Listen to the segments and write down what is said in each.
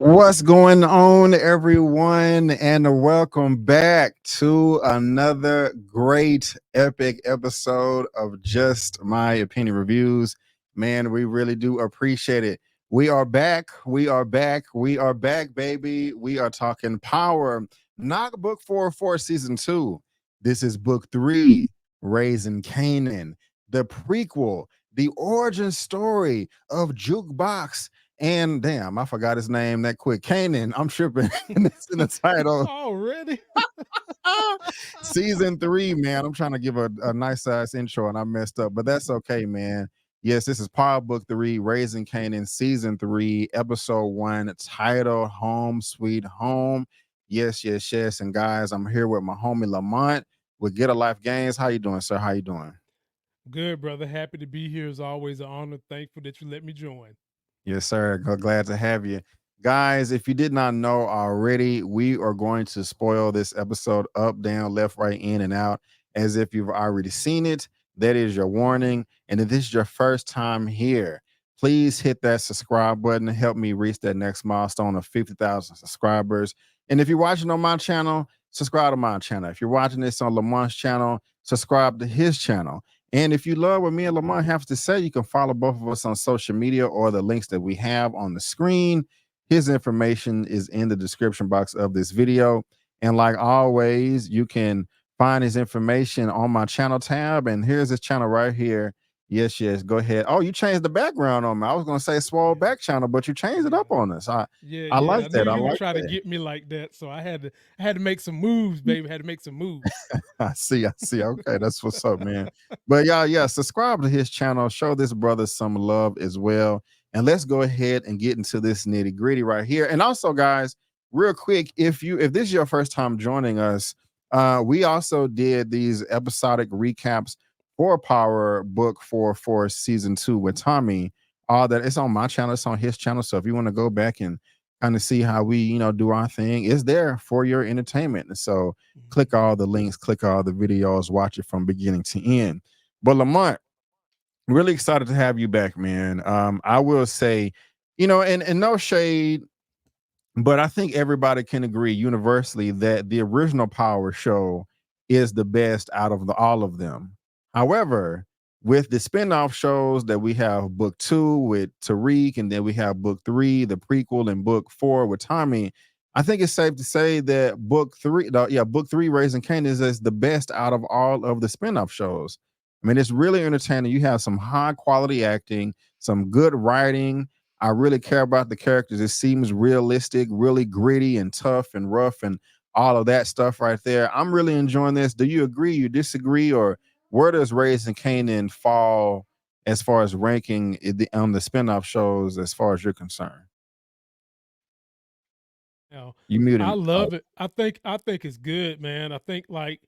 What's going on, everyone, and welcome back to another great, epic episode of Just My Opinion Reviews. Man, we really do appreciate it. We are back. We are back. We are back, baby. We are talking power. Not book 404, season 2. This is book 3, Raising Kanan, the prequel, the origin story of Jukebox and damn, I forgot his name that quick. Kanan, I'm tripping. It's in the title. Already? Season 3, man. I'm trying to give a nice size intro and I messed up, but that's okay, man. Yes, this is Power Book 3, Raising Kanan, Season 3, Episode 1, titled Home Sweet Home. Yes, yes, yes. And guys, I'm here with my homie Lamont with Get a Life Games. How you doing, sir? How you doing? Good, brother. Happy to be here. As always, an honor. Thankful that you let me join. Yes, sir. Glad to have you. Guys, if you did not know already, we are going to spoil this episode up, down, left, right, in, and out as if you've already seen it. That is your warning. And if this is your first time here, please hit that subscribe button and help me reach that next milestone of 50,000 subscribers. And if you're watching on my channel, subscribe to my channel. If you're watching this on Lamont's channel, subscribe to his channel. And if you love what me and Lamont have to say, you can follow both of us on social media or the links that we have on the screen. His information is in the description box of this video. And like always, you can find his information on my channel tab. And here's his channel right here. Yes, yes. Go ahead. Oh, you changed the background on me. I was gonna say Swole Back channel, but you changed it up on us. I Yeah. like I knew that. I you would like try to that. get me like that, so I had to make some moves, baby. Had to make some moves. I see. I see. Okay, that's what's up, man. But y'all, yeah, subscribe to his channel. Show this brother some love as well. And let's go ahead and get into this nitty gritty right here. And also, guys, real quick, if this is your first time joining us, we also did these episodic recaps for Power Book for season 2 with Tommy. All that it's on my channel, it's on his channel. So if you want to go back and kind of see how we, do our thing, it's there for your entertainment. And so click all the links, click all the videos, watch it from beginning to end. But Lamont, really excited to have you back, man. I will say, and no shade, but I think everybody can agree universally that the original Power show is the best out of all of them. However, with the spin-off shows that we have book 2 with Tariq, and then we have book 3, the prequel, and book 4 with Tommy, I think it's safe to say that book 3, Raising Kanan is the best out of all of the spin-off shows. I mean, it's really entertaining. You have some high quality acting, some good writing. I really care about the characters. It seems realistic, really gritty and tough and rough and all of that stuff right there. I'm really enjoying this. Do you agree? You disagree? Or where does Raising Kanan fall as far as ranking on the spinoff shows as far as you're concerned? Now, You muted I me. Oh, love it. I think it's good, man. I think like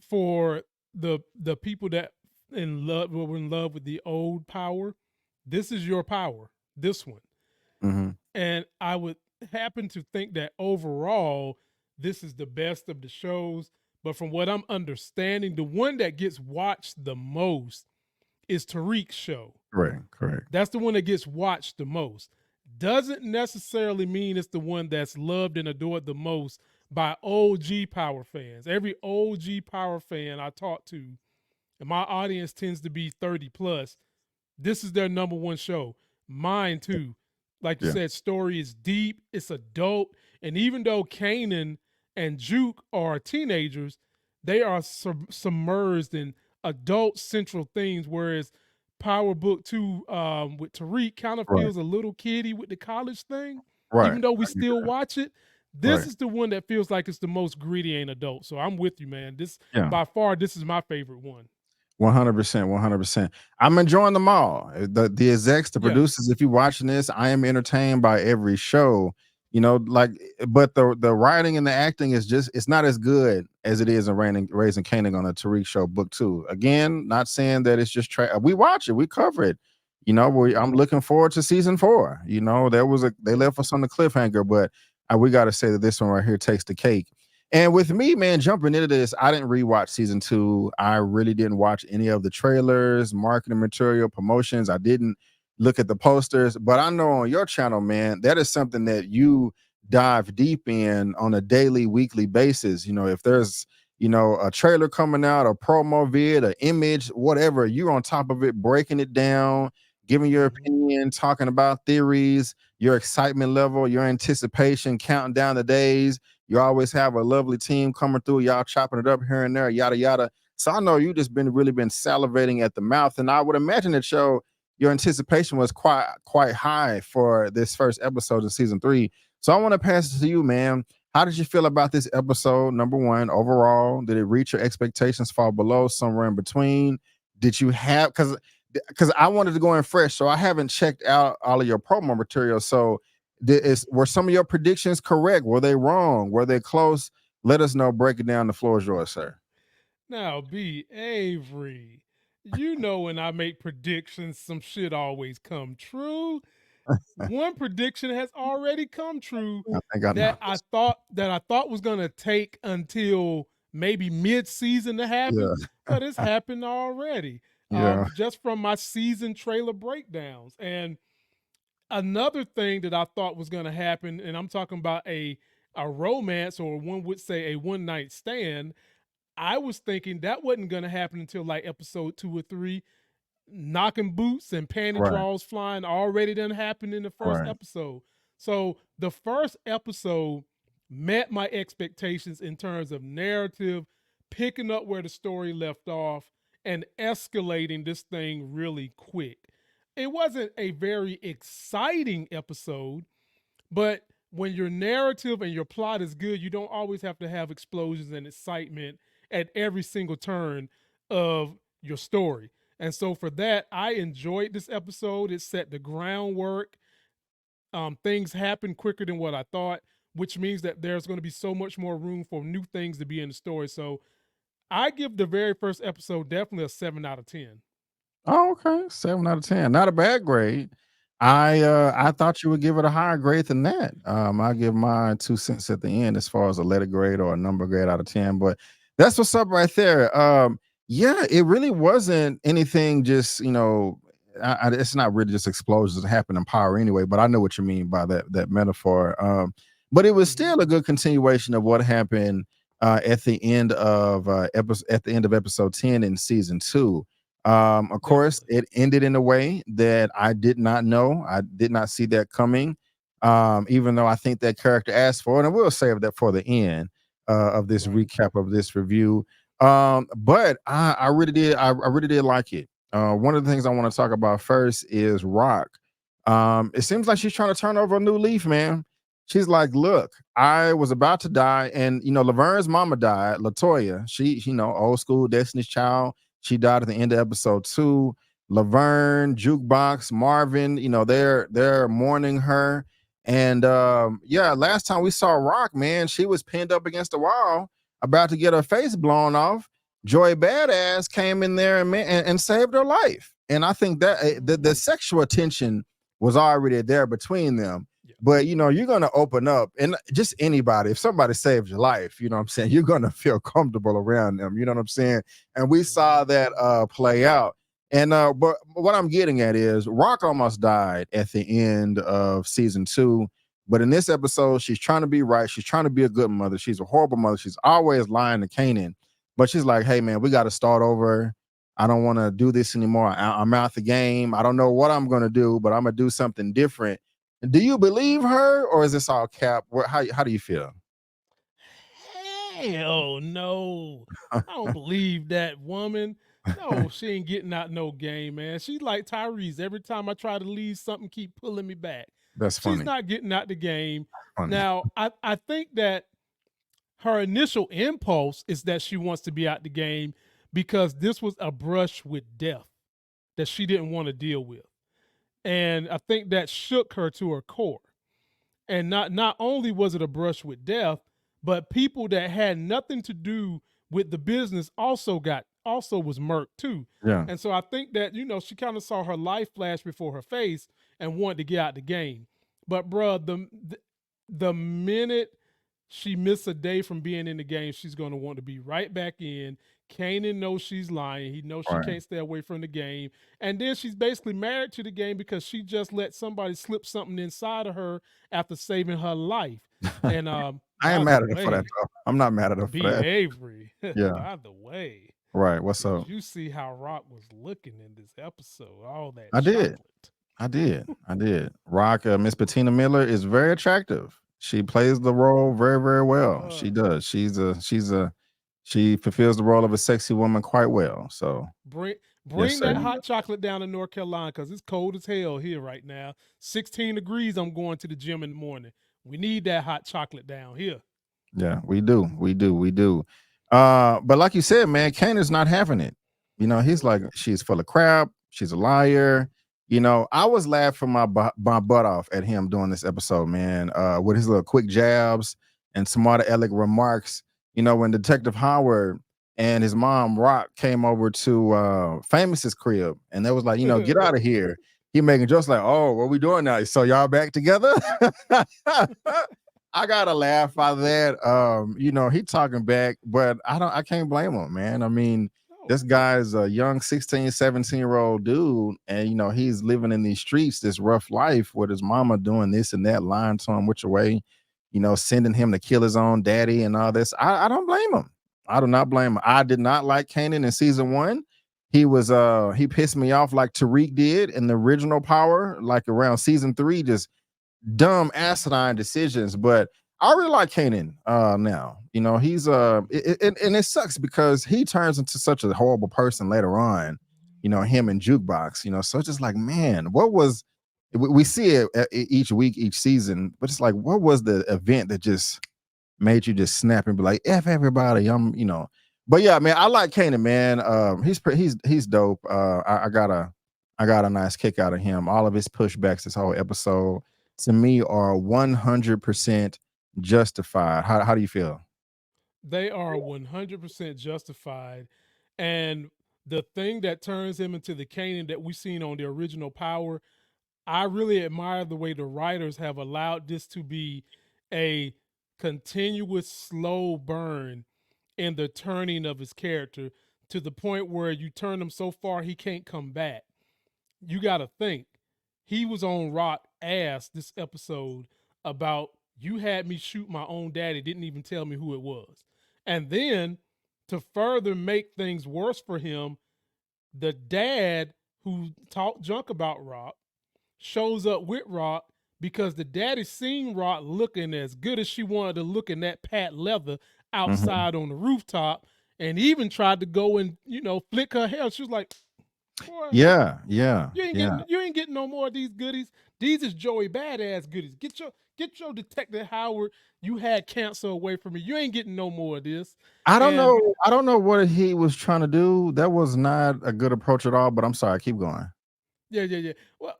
for the people that were in love with the old Power, this is your Power. This one. mhm. And I would happen to think that overall, this is the best of the shows. But from what I'm understanding, the one that gets watched the most is Tariq's show. Correct, correct. That's the one that gets watched the most. Doesn't necessarily mean it's the one that's loved and adored the most by OG Power fans. Every OG Power fan I talk to, and my audience tends to be 30 plus, this is their number one show. Mine too. Like you Yeah, said, story is deep, it's adult, and even though Kanan and Juke are teenagers, they are submerged in adult central themes, whereas Power Book 2 with Tariq kind of right, feels a little kiddie with the college thing. right. Even though we I get still that. watch it, this Right. is the one that feels like it's the most gritty and adult. So I'm with you, man. This Yeah. by far, this is my favorite one. 100%, 100%. I'm enjoying them all. The execs, the Yeah. producers, if you're watching this, I am entertained by every show. But the writing and the acting is just it's not as good as it is in Raising Kanan on the Tariq show book 2. Again, not saying that it's just we watch it, we cover it. I'm looking forward to season 4. They left us on the cliffhanger, but we got to say that this one right here takes the cake. And with me, man, jumping into this, I didn't rewatch season 2. I really didn't watch any of the trailers, marketing material, promotions. I didn't. look at the posters. But I know on your channel, man, that is something that you dive deep in on a daily, weekly basis. You know, if there's a trailer coming out, a promo vid, an image, whatever, you're on top of it, breaking it down, giving your opinion, talking about theories, your excitement level, your anticipation, counting down the days. You always have a lovely team coming through, y'all chopping it up here and there, yada yada. So I know you just really been salivating at the mouth, and I would imagine that your anticipation was quite high for this first episode of season 3. So I want to pass it to you, man. How did you feel about this episode? Number one, overall, did it reach your expectations, fall below, somewhere in between? Did you have because I wanted to go in fresh, so I haven't checked out all of your promo material. So were some of your predictions correct? Were they wrong? Were they close? Let us know. Break it down. The floor is yours, sir. Now, B. Avery, you know when I make predictions, some shit always come true. One prediction has already come true I think I know. that I thought was gonna take until maybe mid-season to happen, Yeah, but it's happened already. yeah, Just from my season trailer breakdowns. And another thing that I thought was gonna happen, and I'm talking about a romance, or one would say a one night stand. I was thinking that wasn't gonna happen until like episode 2 or 3. Knocking boots and panty right, draws flying already done happened in the first right, episode. So the first episode met my expectations in terms of narrative, picking up where the story left off and escalating this thing really quick. It wasn't a very exciting episode, but when your narrative and your plot is good, you don't always have to have explosions and excitement at every single turn of your story. And so for that, I enjoyed this episode. It set the groundwork. Things happen quicker than what I thought, which means that there's going to be so much more room for new things to be in the story. So I give the very first episode definitely a 7 out of 10. Oh, okay. 7 out of 10. Not a bad grade. I thought you would give it a higher grade than that. I give mine 2 cents at the end as far as a letter grade or a number grade out of 10. But that's what's up right there. Yeah, it really wasn't anything just, it's not really just explosions that happen in power anyway, but I know what you mean by that metaphor. But it was Mhm. still a good continuation of what happened at the end of episode 10 in season 2. Of course, Definitely. it ended in a way that I did not know. I did not see that coming. Even though I think that character asked for it, and we'll save that for the end of this Right. recap of this review. But I really did. I really did like it. One of the things I want to talk about first is Rock. It seems like she's trying to turn over a new leaf, man. She's like, look, I was about to die, and Laverne's mama died, Latoya. She, old school Destiny's Child. She died at the end of episode 2. Laverne, Jukebox, Marvin, they're mourning her. And yeah, last time we saw Rock, man, she was pinned up against the wall, about to get her face blown off. Joy Badass came in there and saved her life. And I think that the sexual tension was already there between them. Yeah. But you're gonna open up, and just anybody, if somebody saved your life, you know what I'm saying, you're gonna feel comfortable around them. You know what I'm saying? And we saw that play out. And but what I'm getting at is Rock almost died at the end of season 2. But in this episode, she's trying to be right. She's trying to be a good mother. She's a horrible mother. She's always lying to Kanan. But she's like, hey man, we got to start over. I don't want to do this anymore. I'm out the game. I don't know what I'm gonna do, but I'm gonna do something different. Do you believe her, or is this all cap? How do you feel? Hell no. I don't believe that woman. No, she ain't getting out no game, man. She like Tyrese. Every time I try to leave, something keep pulling me back. That's She's funny. not getting out the game. Funny. Now, I think that her initial impulse is that she wants to be out the game because this was a brush with death that she didn't want to deal with. And I think that shook her to her core. And not only was it a brush with death, but people that had nothing to do with the business also was murked too. Yeah. And so I think that she kind of saw her life flash before her face and wanted to get out the game. But bruh, the minute she missed a day from being in the game, she's going to want to be right back in, Kanan knows she's lying. He knows she Right. can't stay away from the game. And then she's basically married to the game because she just let somebody slip something inside of her after saving her life. And I by ain't the mad at her for that way, though. I'm not mad at her for B. that. Avery, Yeah. by the way, Right. What's did up? you see how Rock was looking in this episode? All that I did. chocolate. I did. Rock, Miss Bettina Miller is very attractive. She plays the role very, very well. She does. She fulfills the role of a sexy woman quite well. So Bring yes, bring sir. that hot chocolate down to North Carolina because it's cold as hell here right now. 16 degrees. I'm going to the gym in the morning. We need that hot chocolate down here. Yeah, we do. We do. We do. But like you said, man, Kane is not having it. You know, he's like, she's full of crap. She's a liar. You know, I was laughing my butt off at him doing this episode, man, with his little quick jabs and smart aleck remarks. You know, when Detective Howard and his mom Rock came over to Famous's crib, and they was like, you know, get out of here. He making jokes like, oh, what we doing now? So y'all back together? I gotta laugh out of that. You know, he talking back, but I can't blame him, man. I mean, this guy's a young 16, 17-year-old dude, and you know, he's living in these streets, this rough life with his mama doing this and that, lying to him which way, you know, sending him to kill his own daddy and all this. I don't blame him. I do not blame him. I did not like Kanan in season 1. He pissed me off like Tariq did in the original Power, like around season 3, just dumb asinine decisions. But I really like Kanan now. You know, he's and it sucks because he turns into such a horrible person later on, you know, him and Jukebox, you know. So it's just like, man, what was we see it each week, each season, but it's like, what was the event that just made you just snap and be like, F everybody, you know. But yeah, man, I like Kanan, man. He's dope. I got a nice kick out of him. All of his pushbacks this whole episode to me are 100% justified. How do you feel? They are 100% justified. And the thing that turns him into the Kanan that we've seen on the original Power, I really admire the way the writers have allowed this to be a continuous slow burn in the turning of his character to the point where you turn him so far he can't come back. You got to think he was on Rock ass this episode about you had me shoot my own daddy, didn't even tell me who it was. And then to further make things worse for him, the dad who talked junk about Rock shows up with Rock because the daddy seen Rock looking as good as she wanted to look in that pat leather outside on the rooftop, and even tried to go and, you know, flick her hair. She was like, boy, Yeah. you ain't getting no more of these goodies. These is Joey Badass goodies. Get your Detective Howard. You had cancer away from me. You ain't getting no more of this. I don't And know. I don't know what he was trying to do. That was not a good approach at all. But I'm sorry. Keep going. yeah. Well,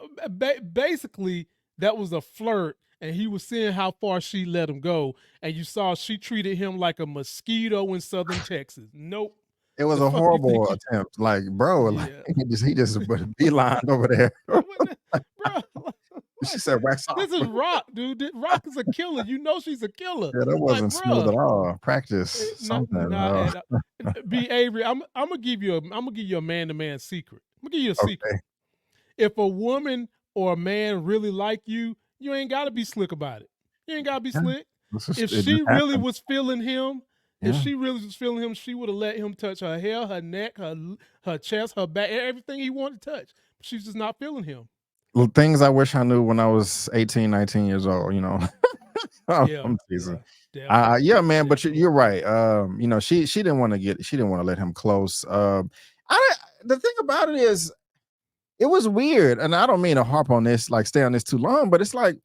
basically, that was a flirt, and he was seeing how far she let him go. And you saw she treated him like a mosquito in Southern Texas. Nope. It was The a fuck you think horrible attempt. Like, bro, like Yeah. he just beeline over there. Bro, She said, "Wax off." this is Rock, dude. Rock is a killer. You know she's a killer. Yeah, that Like, wasn't smooth bro, at all. Practice something. be Avery. I'm gonna give you a man-to-man secret. I'm gonna give you a secret. Okay. If a woman or a man really like you, you ain't gotta be slick about it. You ain't gotta be Yeah. slick. If It she just really happened. was feeling him, Yeah. she would have let him touch her hair, her neck, her chest, her back, everything he wanted to touch. She's just not feeling him. Well, things I wish I knew when I was 18, 19 years old, you know. I'm teasing. Yeah, man, but you're right. You know, she didn't want to let him close. The thing about it is it was weird, and I don't mean to harp on this, like stay on this too long, but it's like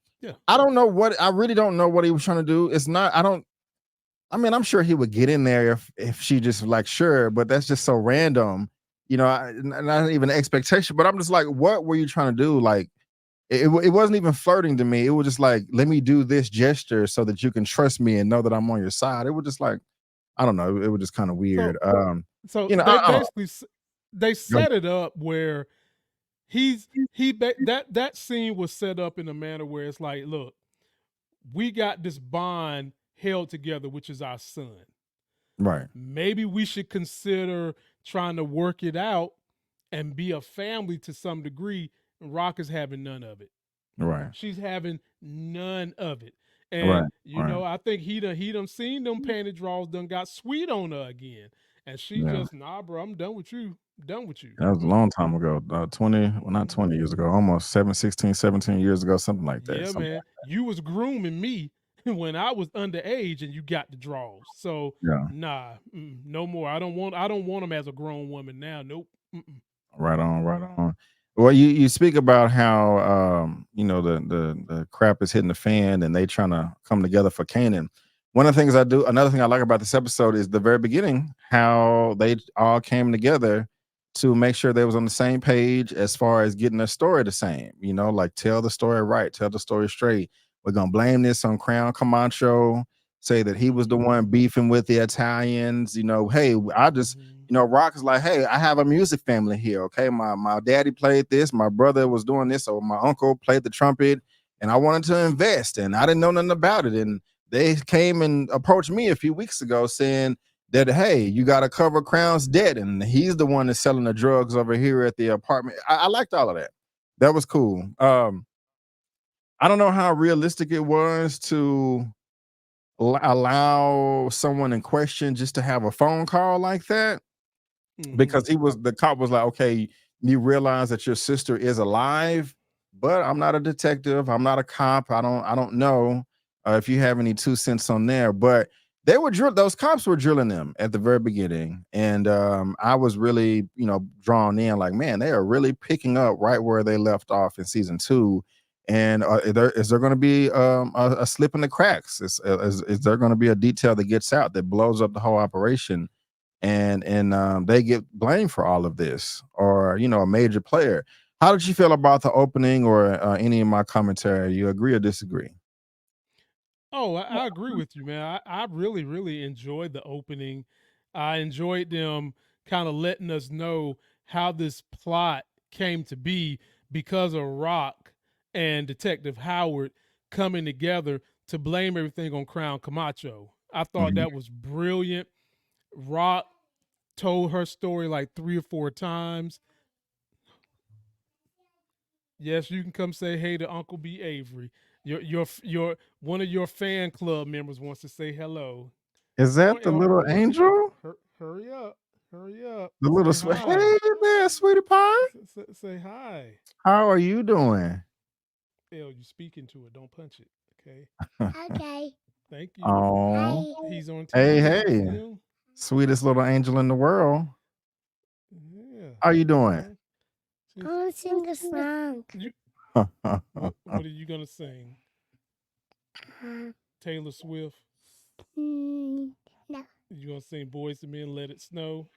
I really don't know what he was trying to do. It's not, I mean, I'm sure he would get in there if she just like, sure, but that's just so random, you know, not even an expectation. But I'm just like, what were you trying to do? Like, it wasn't even flirting to me. It was just like, let me do this gesture so that you can trust me and know that I'm on your side. It was just like, I don't know. It was just kind of weird. So You know, they basically they set it up where that scene was set up in a manner where it's like, look, we got this bond held together, which is our son. Right. Maybe we should consider trying to work it out and be a family to some degree. And Rock is having none of it. Right. She's having none of it. And Right. you Right. know, I think he done seen them panty draws done got sweet on her again. And she Yeah. just, nah, bro, I'm done with you. Done with you. That was a long time ago. 20, well, not Mhm. 20 years ago, almost 16, 17 years ago, something like that. Yeah, man. You was grooming me when I was underage and you got the draws. So Yeah. nah, no more. I don't want them as a grown woman now. Nope. Mm-mm. Right on, right on. Well, you speak about how the crap is hitting the fan and they trying to come together for Kanan. One of the things I do, another thing I like about this episode is the very beginning, how they all came together to make sure they was on the same page as far as getting their story the same. Like tell the story right, tell the story straight. We're gonna blame this on Crown Camacho, say that he was the one beefing with the Italians. Hey, I just Mhm. Rock is like, hey, I have a music family here. Okay. My daddy played this, my brother was doing this, or my uncle played the trumpet, and I wanted to invest, and I didn't know nothing about it. And they came and approached me a few weeks ago saying that, hey, you got to cover Crown's debt, and he's the one that's selling the drugs over here at the apartment. I liked all of that. That was cool. I don't know how realistic it was to allow someone in question just to have a phone call like that, Mhm. because the cop was like, okay, you realize that your sister is alive, but I'm not a detective, I'm not a cop, I don't know if you have any 2 cents on there. But those cops were drilling them at the very beginning, and I was really drawn in, like, man, they are really picking up right where they left off in season 2. And is there going to be a slip in the cracks? Is there going to be a detail that gets out that blows up the whole operation, and they get blamed for all of this, or a major player? How did you feel about the opening, or any of my commentary? You agree or disagree? Oh, I agree with you, man. I really, really enjoyed the opening. I enjoyed them kind of letting us know how this plot came to be because of Rock and Detective Howard coming together to blame everything on Crown Camacho. I thought Mhm. that was brilliant. Rock told her story like 3 or 4 times. Yes, you can come say hey to Uncle B Avery. Your one of your fan club members wants to say hello. Is Come on, that the little Elder. angel? Hurry up. Hurry up. The little Say hi. hey there, sweetie pie. Say hi. How are you doing? El, you speaking to it. Don't punch it. Okay. Okay. Thank you. Oh, He's on hey, TV. You see hey, him? sweetest little angel in the world. Yeah. How you You doing? know. I want to sing a song. What are you gonna sing? Taylor Swift. No. You gonna sing Boys to Men, Let It Snow?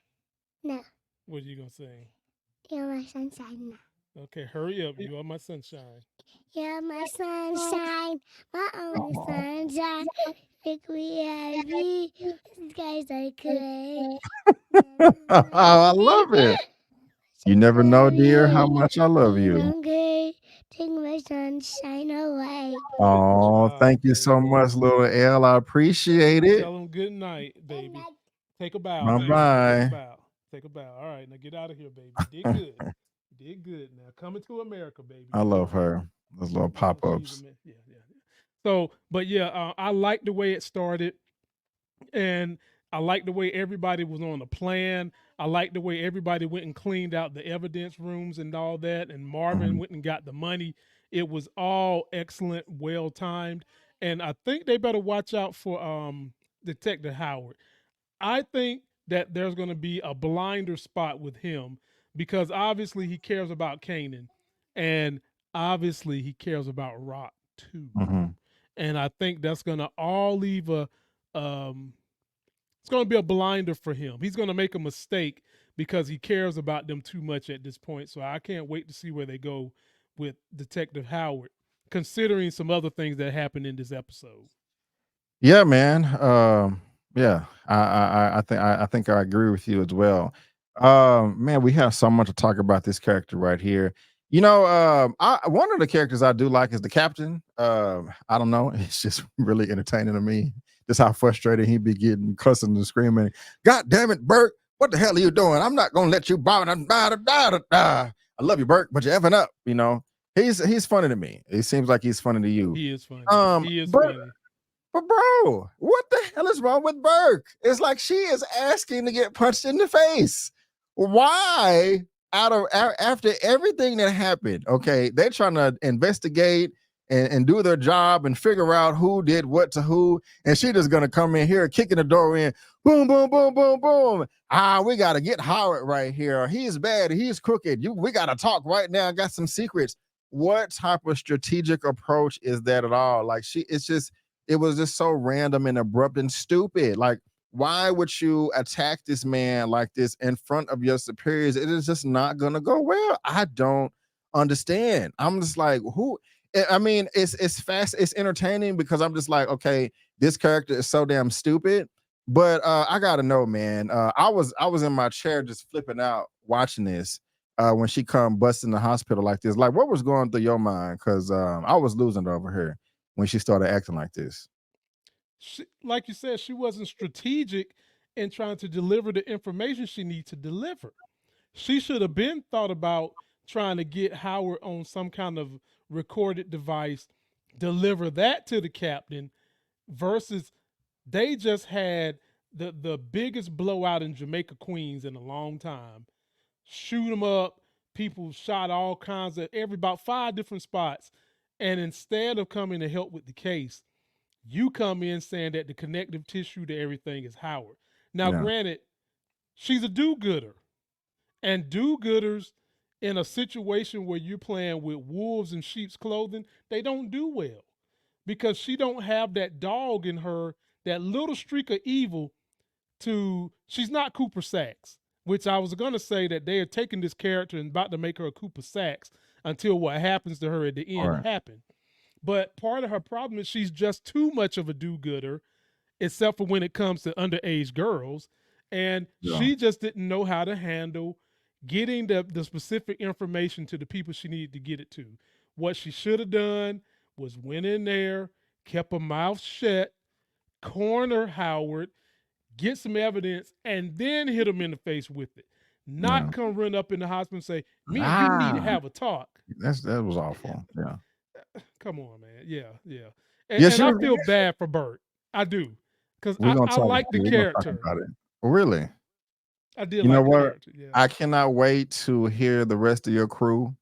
No. What are you gonna sing? You're my sunshine now. Okay, hurry up. You are my sunshine. You're my sunshine, my only Oh, sunshine. Make me happy. The skies are gray. I love it. You never know, dear, how much I love you. Okay, take my sunshine away. Good Oh, job, thank you so baby. much, little L. I appreciate it. Tell him good night, baby. Take a bow, Bye baby. Take a bye. bow. Take a bow. All right, now get out of here, baby. You did good. You did good. Now coming to America, baby. I You did love good. her. Those little pop She's a ups. man. Yeah, yeah. So, but yeah, I like the way it started, and I like the way everybody was on a plan. I like the way everybody went and cleaned out the evidence rooms and all that, and Marvin Mhm. went and got the money. It was all excellent, well timed, and I think they better watch out for Detective Howard. I think that there's going to be a blinder spot with him because obviously he cares about Kanan, and obviously he cares about Rock too. Mhm. And I think that's going to all leave a um, it's going to be a blinder for him. He's going to make a mistake because he cares about them too much at this point. So I can't wait to see where they go with Detective Howard, considering some other things that happened in this episode. Yeah, man. Yeah, I think I agree with you as well. Man, we have so much to talk about this character right here. One of the characters I do like is the captain. I don't know, it's just really entertaining to me. Just how frustrated he be getting, cussing and screaming. God damn it, Bert! What the hell are you doing? I'm not gonna let you I love you, Bert, but you're effing up. He's funny to me. It seems like he's funny to you. He is funny. Um, He is but funny. but bro, what the hell is wrong with Burke? It's like she is asking to get punched in the face. Why? After everything that happened, okay, they're trying to investigate and do their job and figure out who did what to who, and she just gonna come in here kicking the door in, boom, boom, boom, boom, boom. We gotta get Howard right here. He's bad. He's crooked. We gotta talk right now. I got some secrets. What type of strategic approach is that at all? Like it was just so random and abrupt and stupid. Like, why would you attack this man like this in front of your superiors? It is just not gonna go well. I don't understand. I'm just like, who? I mean, it's fast, it's entertaining because I'm just like, okay, this character is so damn stupid. But I gotta know, man. I was in my chair just flipping out watching this when she come busting the hospital like this. Like, what was going through your mind? Because I was losing it over here when she started acting like this. Like you said, she wasn't strategic in trying to deliver the information she needs to deliver. She should have been thought about trying to get Howard on some kind of recorded device, deliver that to the captain, versus they just had the biggest blowout in Jamaica Queens in a long time. Shoot them up. People shot all kinds of about 5 different spots. And instead of coming to help with the case, you come in saying that the connective tissue to everything is Howard. Now, Yeah. granted, she's a do-gooder. And do-gooders in a situation where you're playing with wolves in sheep's clothing, they don't do well. Because she don't have that dog in her, that little streak of evil she's not Cooper Sacks, which I was gonna say that they are taking this character and about to make her a Cooper Sacks until what happens to her at the All end right. happened. But part of her problem is she's just too much of a do-gooder, except for when it comes to underage girls. And Yeah. she just didn't know how to handle getting the specific information to the people she needed to get it to. What she should have done was went in there, kept her mouth shut, corner Howard, get some evidence, and then hit him in the face with it. Yeah. Not come run up in the hospital and say, me and you need to Ah, have a talk. that was awful. Yeah. Come on, man. Yeah, yeah. Yeah, And she I was. feel bad for Bert. I do. Because We're gonna I talk. like the We're gonna talk character. about it. Really? I did You know like the what? character. Yeah. I cannot wait to hear the rest of your crew,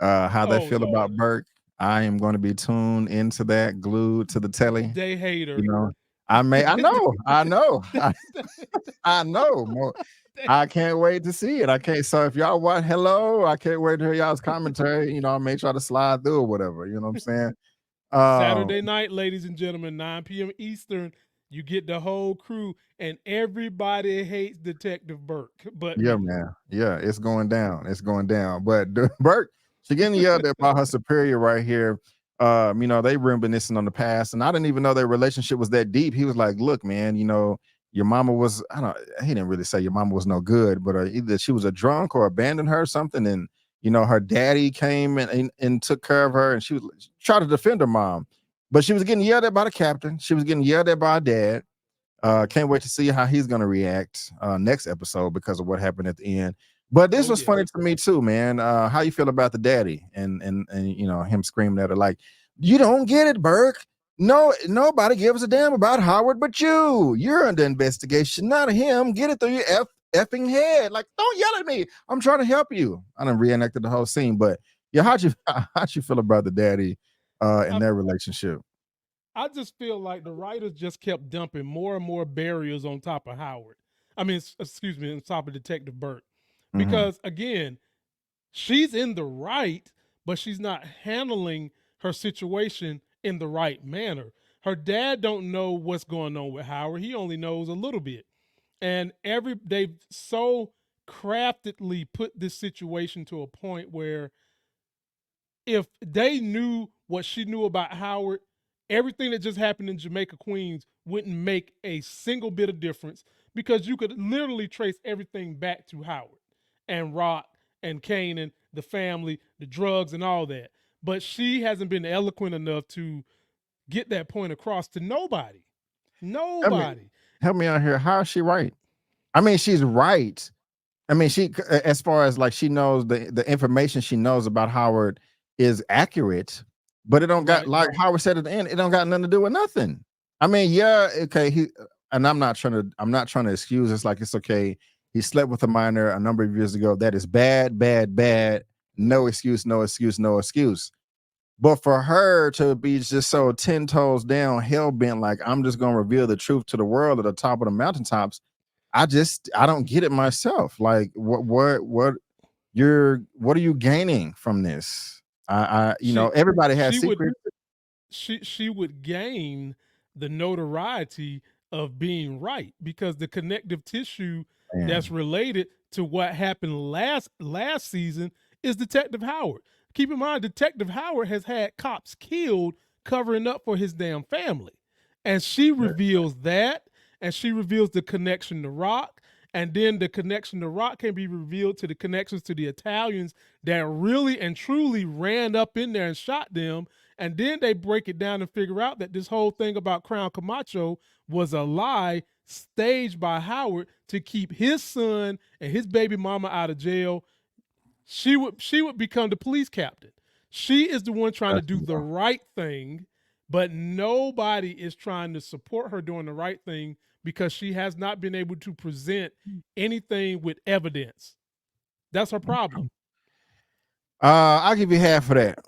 how they Oh feel about Lord. Burke. I am going to be tuned into that, glued to the telly. They hate her. You know, I know, I know. I can't wait to see it. I can't. So if y'all want, hello, I can't wait to hear y'all's commentary. I may try to slide through or whatever. You know what I'm saying? Um, Saturday night, ladies and gentlemen, 9 p.m. Eastern. You get the whole crew, and everybody hates Detective Burke, but Yeah, me. man. Yeah, it's going down. It's going down. But Burke, she getting yelled at by her superior right here. They reminiscing on the past, and I didn't even know their relationship was that deep. He was like, "Look, man, your mama was, I don't." He didn't really say your mama was no good, but either she was a drunk or abandoned her or something, and her daddy came and took care of her, and she was tried to defend her mom, but she was getting yelled at by the captain. She was getting yelled at by her dad. Can't wait to see how he's gonna react next episode because of what happened at the end. But this Oh was yeah. funny to me too, man. How you feel about the daddy and him screaming at her like, "You don't get it, Burke. No, nobody gives a damn about Howard but you. You're under investigation, not him. Get it through your effing head. Like, don't yell at me. I'm trying to help you." I done reenacted the whole scene, but yeah, how'd you feel about the daddy and I, their relationship? I just feel like the writers just kept dumping more and more barriers on top of Howard. I mean, excuse me, on top of Detective Burke. Mm-hmm. Because again, she's in the right, but she's not handling her situation in the right manner. Her dad don't know what's going on with Howard. He only knows a little bit. And they've so craftedly put this situation to a point where if they knew what she knew about Howard, everything that just happened in Jamaica Queens wouldn't make a single bit of difference because you could literally trace everything back to Howard and Rock and Kanan. the family, the drugs, and all that. But she hasn't been eloquent enough to get that point across to nobody. Nobody. Help me out here. How is she right? I mean, she's right. I mean, she, as far as like she knows the information she knows about Howard is accurate, but it don't got, like Howard said at the end, it don't got nothing to do with nothing. I mean, yeah, okay, and I'm not trying to excuse. It's like, it's okay. He slept with a minor a number of years ago. That is bad, bad, bad. No excuse, no excuse, no excuse. But for her to be just so 10 toes down, hell bent, like, I'm just gonna reveal the truth to the world at the top of the mountaintops, I don't get it myself. Like, what are you gaining from this? Everybody has secrets. She would gain the notoriety of being right, because the connective tissue that's related to what happened last season is Detective Howard. Keep in mind, Detective Howard has had cops killed covering up for his damn family. And she reveals that, and she reveals the connection to Rock, and then the connection to Rock can be revealed to the connections to the Italians that really and truly ran up in there and shot them. And then they break it down and figure out that this whole thing about Crown Camacho was a lie staged by Howard to keep his son and his baby mama out of jail. She would become the police captain. She is the one trying to do the right thing, but nobody is trying to support her doing the right thing because she has not been able to present anything with evidence. That's her problem. I'll give you half of that.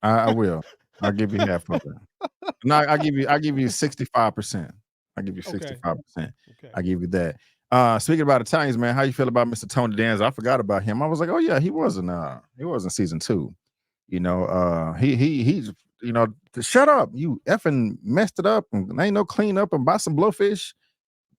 I will. I'll give you half of that. No, I give you 65%. I give you 65%. Okay. I give you that. Speaking about Italians, man, how you feel about Mr. Tony Danza? I forgot about him. I was like, oh yeah, he wasn't season 2. He's shut up. You effing messed it up, and ain't no clean up and buy some blowfish.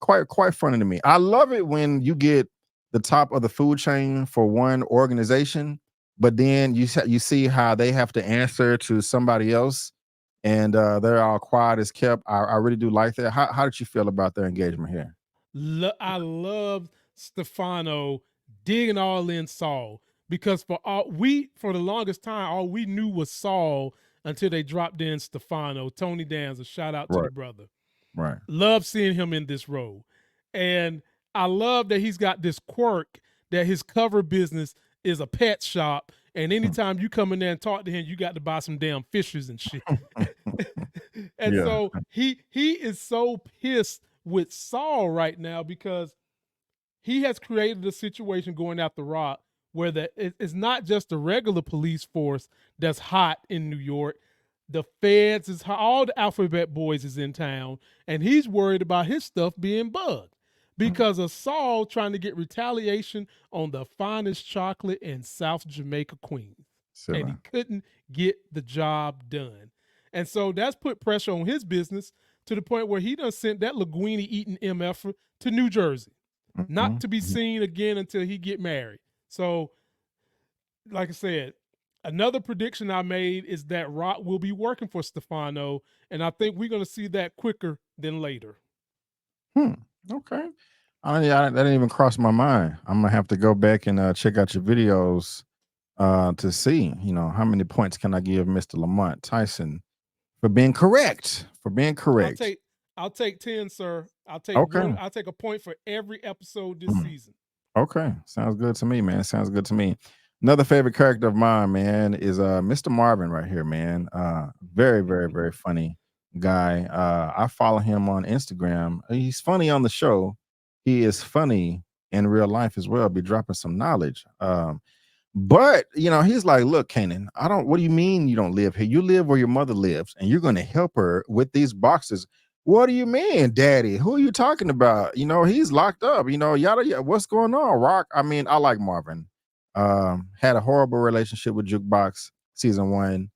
Quite funny to me. I love it when you get the top of the food chain for one organization, but then you see how they have to answer to somebody else, and they're all quiet as kept. I really do like that. How did you feel about their engagement here? I love Stefano digging all in Saul, because for the longest time, all we knew was Saul until they dropped in Stefano. Tony Danza, shout out to the brother. Right. Love seeing him in this role. And I love that he's got this quirk that his cover business is a pet shop. And anytime you come in there and talk to him, you got to buy some damn fishes and shit. And so he is so pissed with Saul right now because he has created a situation going after Rock where it's not just the regular police force that's hot in New York. The feds is hot. All the alphabet boys is in town, and he's worried about his stuff being bugged because of Saul trying to get retaliation on the finest chocolate in South Jamaica, Queens. And he couldn't get the job done. And so that's put pressure on his business to the point where he done sent that linguine eating MF to New Jersey, not to be seen again until he get married. So, like I said, another prediction I made is that Rock will be working for Stefano, and I think we're going to see that quicker than later. Okay. That didn't even cross my mind. I'm going to have to go back and check out your videos to see, how many points can I give Mr. Lamont Tyson for being correct. I'll take 10, sir. I'll take a point for every episode this season. Okay. Sounds good to me, man. Sounds good to me. Another favorite character of mine, man, is Mr. Marvin right here, man. Very, very, very funny guy. I follow him on Instagram. He's funny on the show. He is funny in real life as well. Be dropping some knowledge. But he's like, look, Kanan, what do you mean you don't live here? You live where your mother lives, and you're going to help her with these boxes. What do you mean, Daddy? Who are you talking about? He's locked up. Yada yada. What's going on, Rock? I mean, I like Marvin. Had a horrible relationship with Jukebox season 1.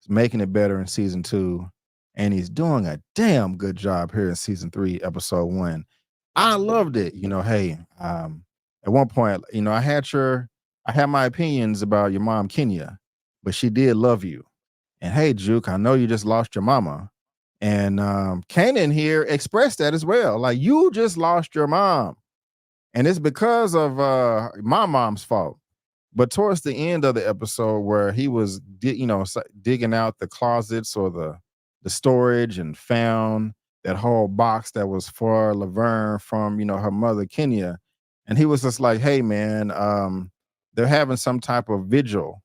He's making it better in season 2, and he's doing a damn good job here in season 3, episode 1. I loved it. At one point, I had my opinions about your mom, Kenya, but she did love you. And hey, Juke, I know you just lost your mama. And Kanan here expressed that as well. Like, you just lost your mom. And it's because of my mom's fault. But towards the end of the episode, where he was, digging out the closets or the storage and found that whole box that was for Laverne from her mother Kenya, and he was just like, "Hey, man, they're having some type of vigil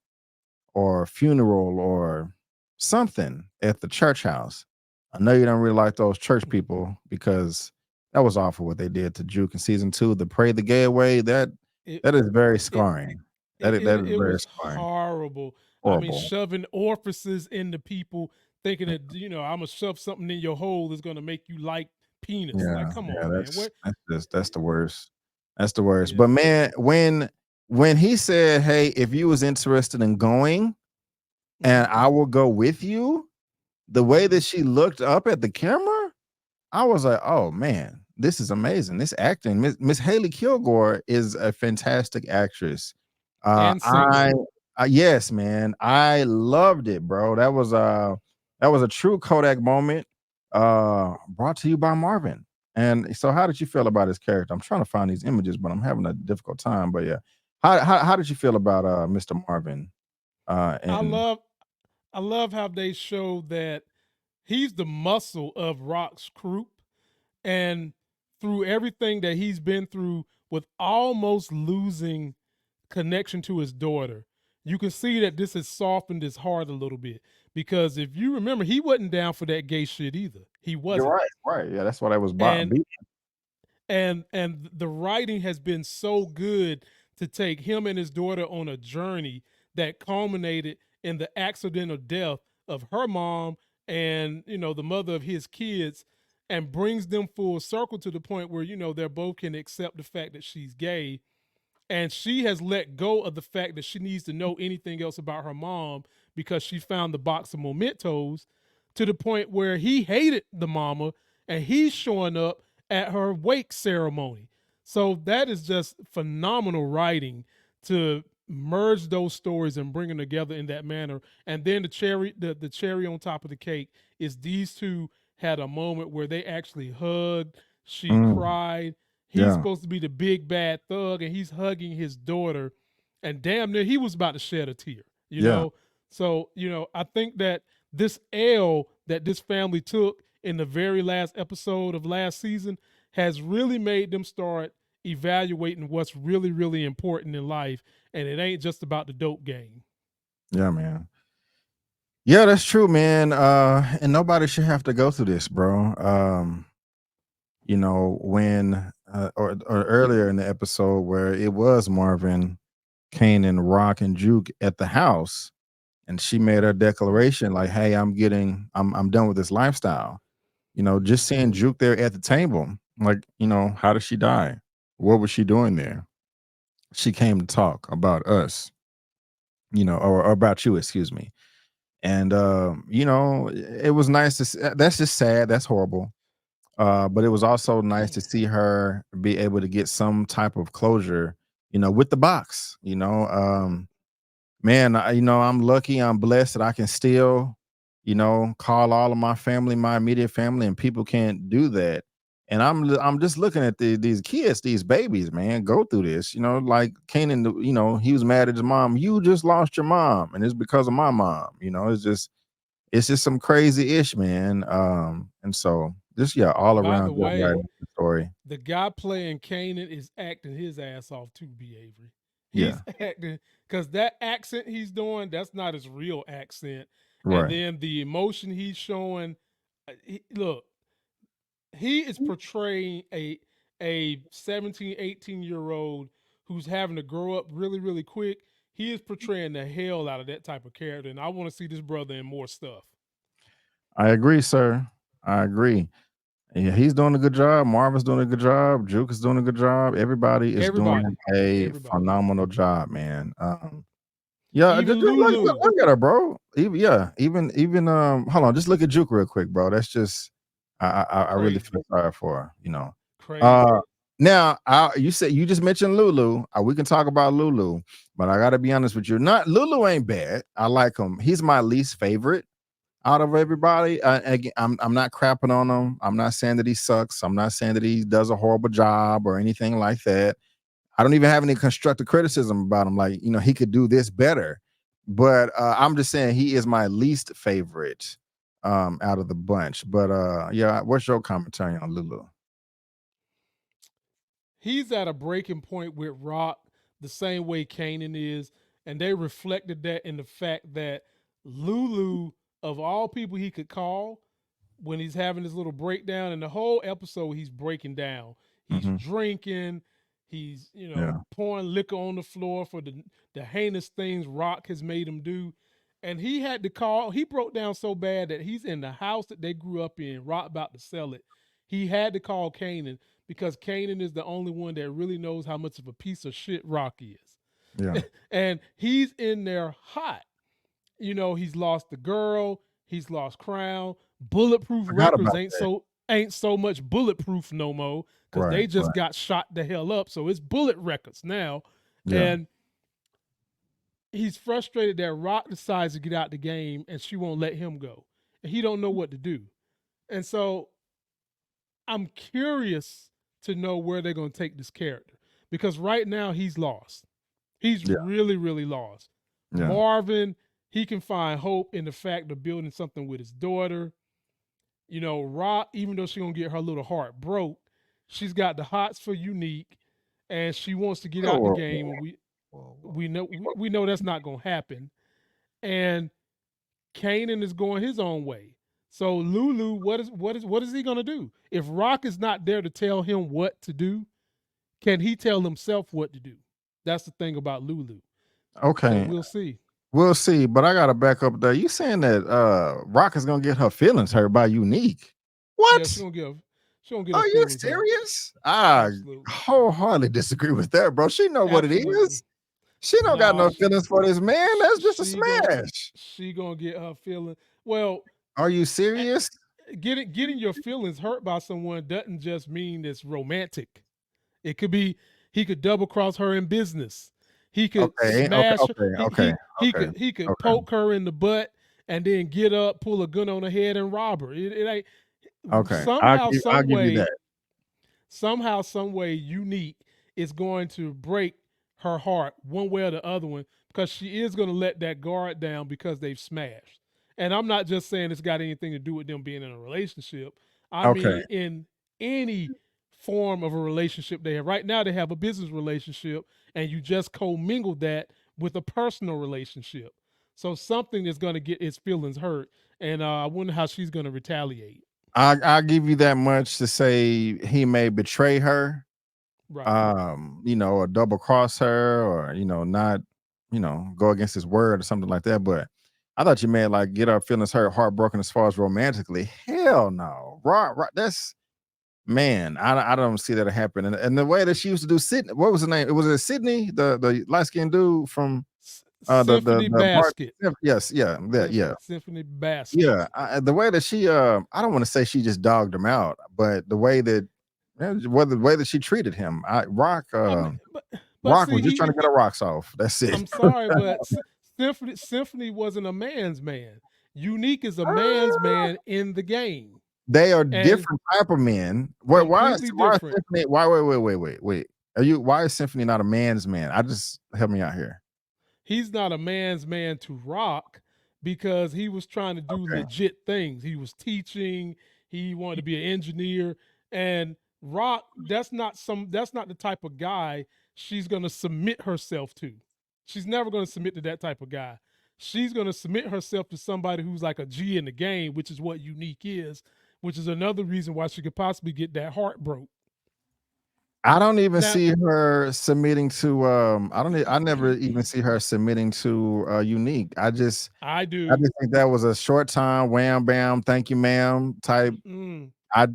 or funeral or something at the church house. I know you don't really like those church people because that was awful what they did to Juke in season 2. The Pray the Gay Away, It that is very it scarring. it That it, is it very was scarring. horrible. I mean, Horrible. shoving orifices into people, thinking that I'm gonna shove something in your hole is gonna make you like penis. Like, Yeah, come yeah, on, man. What? that's the worst. That's the worst. But Yeah. man, when he said, "Hey, if you was interested in going and Hmm. I will go with you," the way that she looked up at the camera, I was like, "Oh man, this is amazing. This acting, Miss Haley Kilgore is a fantastic actress." And singer. I yes, man, I loved it, bro. That was a true Kodak moment. Brought to you by Marvin. And so, how did you feel about his character? I'm trying to find these images, but I'm having a difficult time. But yeah, how did you feel about Mr. Marvin? I And love I love how they show that he's the muscle of Rock's group, and through everything that he's been through with almost losing connection to his daughter, you can see that this has softened his heart a little bit. Because if you remember, he wasn't down for that gay shit either. He you're wasn't. right, right. Yeah, that's what I was And beat. the writing has been so good to take him and his daughter on a journey that culminated in the accidental death of her mom and the mother of his kids, and brings them full circle to the point where they're both can accept the fact that she's gay, and she has let go of the fact that she needs to know anything else about her mom because she found the box of mementos, to the point where he hated the mama and he's showing up at her wake ceremony. So that is just phenomenal writing to merge those stories and bring them together in that manner. And then the cherry on top of the cake is these two had a moment where they actually hugged. She Mm, cried. He's yeah, supposed to be the big bad thug, and he's hugging his daughter, and damn near he was about to shed a tear. yeah, So I think that this L that this family took in the very last episode of last season has really made them start evaluating what's really, really important in life. And it ain't just about the dope game. yeah, man. Yeah, that's true, man. And nobody should have to go through this, bro. When or earlier in the episode where it was Marvin, Kanan, Rock, and Juke at the house, and she made her declaration like, "Hey, I'm done with this lifestyle." Just seeing Juke there at the table, like, how did she die? What was she doing there? She came to talk about us, or about you, excuse me. And it was nice to see. That's just sad. That's horrible. But it was also nice to see her be able to get some type of closure, with the box. Man, I'm lucky, I'm blessed that I can still, call all of my family, my immediate family, and people can't do that. And I'm just looking at these kids, these babies, man, go through this. Like Kanan, he was mad at his mom. You just lost your mom, and it's because of my mom. It's just some crazy ish, man. And so just yeah, all By the around good way, writing story. the guy playing Kanan is acting his ass off too, B. Avery. Yeah, He's acting because that accent he's doing, that's not his real accent. And right. then the emotion he's showing, look, he is portraying a 17, 18-year old who's having to grow up really, really quick. He is portraying the hell out of that type of character. And I want to see this brother in more stuff. I agree, sir. I agree. Yeah, he's doing a good job. Marvin's doing a good job. Juke is doing a good job. Everybody is doing Everybody. a Everybody. phenomenal job, man. Yeah, Even just Lulu. look at her, bro. Even hold on, just look at Juke real quick, bro. That's just I really Crazy. feel sorry for her. Crazy. Uh, now you said you just mentioned Lulu. We can talk about Lulu, but I got to be honest with you. Not Lulu ain't bad. I like him. He's my least favorite out of everybody. Again, I'm not crapping on him. I'm not saying that he sucks. I'm not saying that he does a horrible job or anything like that. I don't even have any constructive criticism about him. Like, he could do this better. But I'm just saying he is my least favorite out of the bunch. But yeah, what's your commentary on Lulu? He's at a breaking point with Rock the same way Kanan is, and they reflected that in the fact that Lulu, of all people he could call, when he's having his little breakdown, and the whole episode he's breaking down. He's Mm-hmm. drinking, he's Yeah. pouring liquor on the floor for the heinous things Rock has made him do. And he had to call, he broke down so bad that he's in the house that they grew up in, Rock about to sell it. He had to call Kanan because Kanan is the only one that really knows how much of a piece of shit Rock is. Yeah. And he's in there hot. He's lost the girl, he's lost Crown. Bulletproof Forgot records about ain't so much bulletproof no more because Right, they just right. got shot the hell up. So it's bullet records now. Yeah. And he's frustrated that Rock decides to get out the game and she won't let him go. And he don't know what to do. And so I'm curious to know where they're going to take this character because right now he's lost. He's Yeah. really, really lost. Yeah. Marvin, he can find hope in the fact of building something with his daughter. Rock, even though she's going to get her little heart broke, she's got the hots for Unique and she wants to get out the game. And we know that's not going to happen. And Kanan is going his own way. So Lulu, what is he going to do? If Rock is not there to tell him what to do, can he tell himself what to do? That's the thing about Lulu. Okay. So we'll see. We'll see, but I gotta back up there. You saying that Rock is gonna get her feelings hurt by Unique? What? Yeah, she's gonna get Are her you feelings hurt. serious? I Absolutely. wholeheartedly disagree with that, bro. She know what it Absolutely. is. She don't got no feelings for this man. That's just a smash. She gonna get her feelings. Well, are you serious? Getting your feelings hurt by someone doesn't just mean it's romantic. It could be he could double cross her in business. He could smash her. He could poke her in the butt and then get up, pull a gun on her head, and rob her. It ain't okay. Somehow, I'll give you that. Somehow, some way, Unique is going to break her heart one way or the other one because she is going to let that guard down because they've smashed. And I'm not just saying it's got anything to do with them being in a relationship. I mean, in any form of a relationship they have. Right now, they have a business relationship, and you just commingled that with a personal relationship. So something is going to get its feelings hurt, and I wonder how she's going to retaliate. I'll give you that much to say he may betray her, right? Or double cross her, or not, go against his word or something like that. But I thought you meant like get our feelings hurt, heartbroken as far as romantically. Hell no, right? That's man. I don't see that happen. And the way that she used to do Sydney, what was the name? It was Sydney, the light skinned dude from Symphony Basket. Yes, yeah. Symphony Basket. Yeah, the way that she, I don't want to say she just dogged him out, but the way that, the way that she treated him, Rock was just trying to get her rocks off. That's it. I'm sorry, but Symphony wasn't a man's man. Unique is a man's man in the game. They are different type of men. Why is Symphony? Wait. Why is Symphony not a man's man? Help me out here. He's not a man's man to Rock because he was trying to do legit things. He was teaching. He wanted to be an engineer. And Rock, that's not the type of guy she's going to submit herself to. She's never going to submit to that type of guy. She's going to submit herself to somebody who's like a G in the game, which is what Unique is, which is another reason why she could possibly get that heart broke. I don't even see her submitting to I never even see her submitting to Unique. I do. I just think that was a short time, wham bam, thank you, ma'am type. I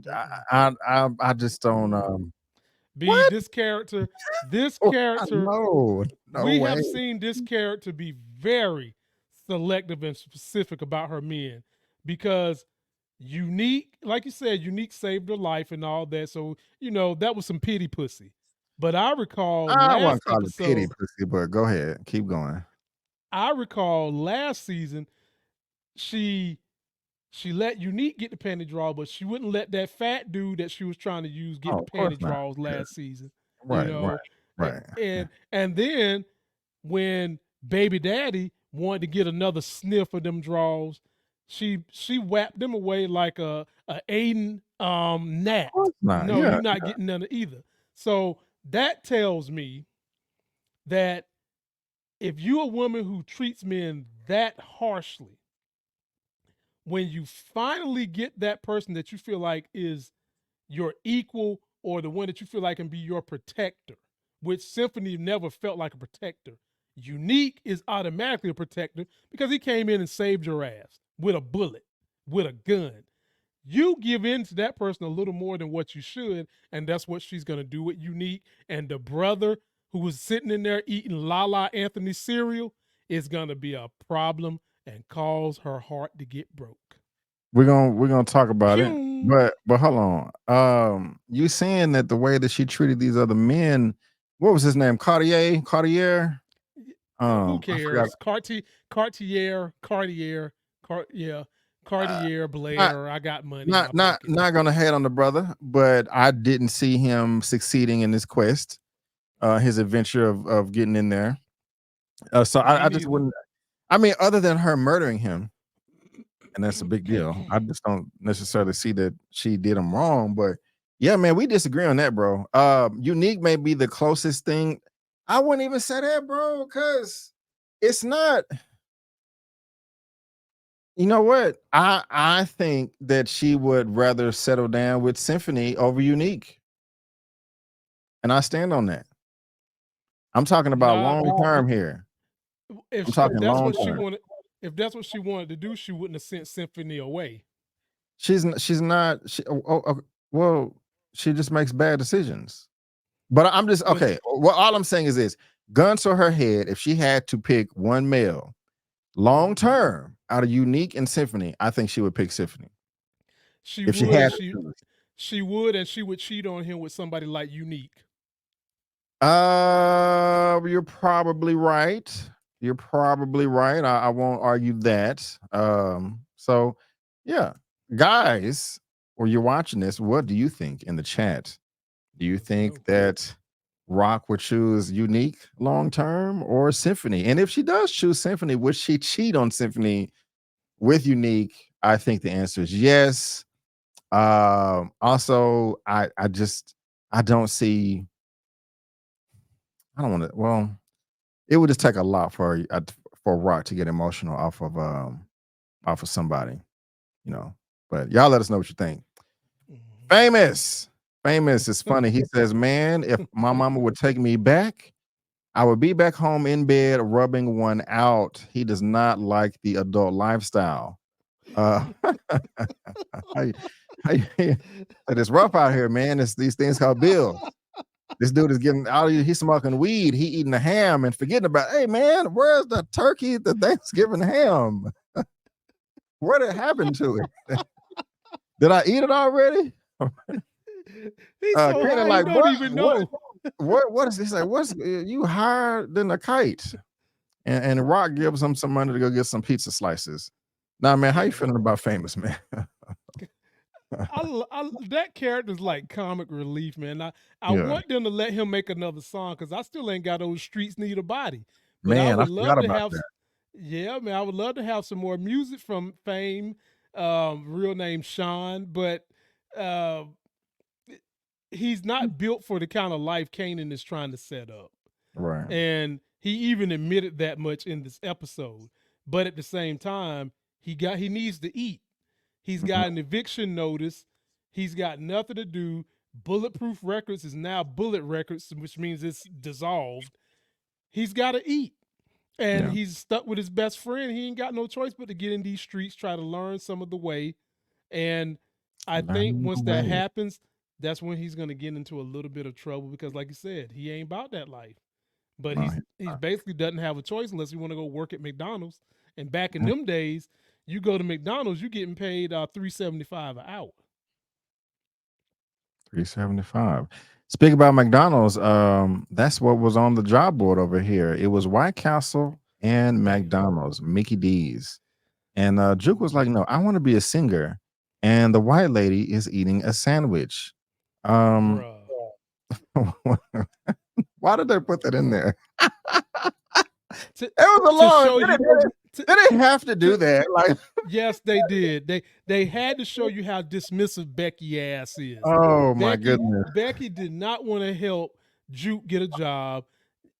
just don't this character no we have seen this character be very selective and specific about her men because Unique, like you said, Unique saved her life and all that. So, that was some pity pussy. But I recall I won't call it pity pussy, but go ahead. Keep going. I recall last season, she let Unique get the panty draw, but she wouldn't let that fat dude that she was trying to use get the panty draws last season. Right. Right. And then when baby daddy wanted to get another sniff of them draws, she whapped them away like a Aiden gnat. Of course not. No, Yeah. you're not getting none of either. So that tells me that if you're a woman who treats men that harshly, when you finally get that person that you feel like is your equal or the one that you feel like can be your protector, which Symphony never felt like a protector. Unique is automatically a protector because he came in and saved your ass with a bullet, with a gun. You give in to that person a little more than what you should, and that's what she's gonna do with Unique. And the brother who was sitting in there eating Lala Anthony cereal is gonna be a problem and cause her heart to get broke. We're gonna talk about it. Pew. But hold on. You saying that the way that she treated these other men, what was his name? Cartier? Who I forgot. cares? Cartier, yeah, Cartier, Not Blair. I got money in not my not pocket. not gonna hate on the brother, but I didn't see him succeeding in this quest, his adventure of getting in there. So I just neither. wouldn't. I mean, other than her murdering him, and that's a big deal. I just don't necessarily see that she did him wrong, but yeah, man, we disagree on that, bro. Unique may be the closest thing. I wouldn't even say that, bro, because it's not. You know what? I think that she would rather settle down with Symphony over Unique, and I stand on that. I'm talking about Nah, long term here. I'm if talking that's long what she term. wanted, if that's what she wanted to do, she wouldn't have sent Symphony away. She's not. Well, she just makes bad decisions. But I'm just But okay. Well, all I'm saying is this: gun to her head. If she had to pick one male, long term, out of Unique and Symphony, I think she would pick Symphony. she If she would, had and to choose. she would, and she would cheat on him with somebody like Unique. You're probably right. You're probably right. I won't argue that. So yeah, guys, or you're watching this, what do you think in the chat? Do you Let's go. think that Rock would choose Unique long term or Symphony? And if she does choose Symphony, would she cheat on Symphony with Unique? I think the answer is yes. Also, I don't see. I don't want to. Well, it would just take a lot for Rock to get emotional off of somebody, you know. But y'all let us know what you think. Famous. Famous is funny. He says, "Man, if my mama would take me back, I would be back home in bed rubbing one out. He does not like the adult lifestyle." Uh, I, it's rough out here, man. It's these things called bills. This dude is getting out of here. He's smoking weed. He eating the ham and forgetting about, hey, man, where's the turkey, the Thanksgiving ham? What did happen to it? Did I eat it already? He's so Kanan, high, like, he don't even know. what is this? Like, what's you higher than a kite? And Rock gives him some money to go get some pizza slices. Nah, man, how you feeling about Famous, man? That character's like comic relief, man. I Yeah, want them to let him make another song because I still ain't got those streets need a body. But I man, I would love forgot to about have, that. yeah, man, I would love to have some more music from Fame, real name Sean, but uh, he's not built for the kind of life Kanan is trying to set up. Right. And he even admitted that much in this episode. But at the same time, he needs to eat. He's Mhm. got an eviction notice. He's got nothing to do. Bulletproof Records is now Bullet Records, which means it's dissolved. He's got to eat. And Yeah. he's stuck with his best friend. He ain't got no choice but to get in these streets, try to learn some of the way. And I think Learning the once that way. happens, that's when he's going to get into a little bit of trouble because, like you said, he ain't about that life. But No, he's basically doesn't have a choice unless you want to go work at McDonald's. And back in Mhm. them days, you go to McDonald's, you getting paid $3.75 an hour. 375. Speak about McDonald's. That's what was on the job board over here. It was White Castle and Damn. McDonald's, Mickey D's. And Juke was like, no, I want to be a singer. And the white lady is eating a sandwich. Um, Bruh. why Why did they put that in there? It was a long. They didn't have to do that. Like, yes, they did. They had to show you how dismissive Becky ass is. Oh my goodness. Becky did not want to help Juke get a job.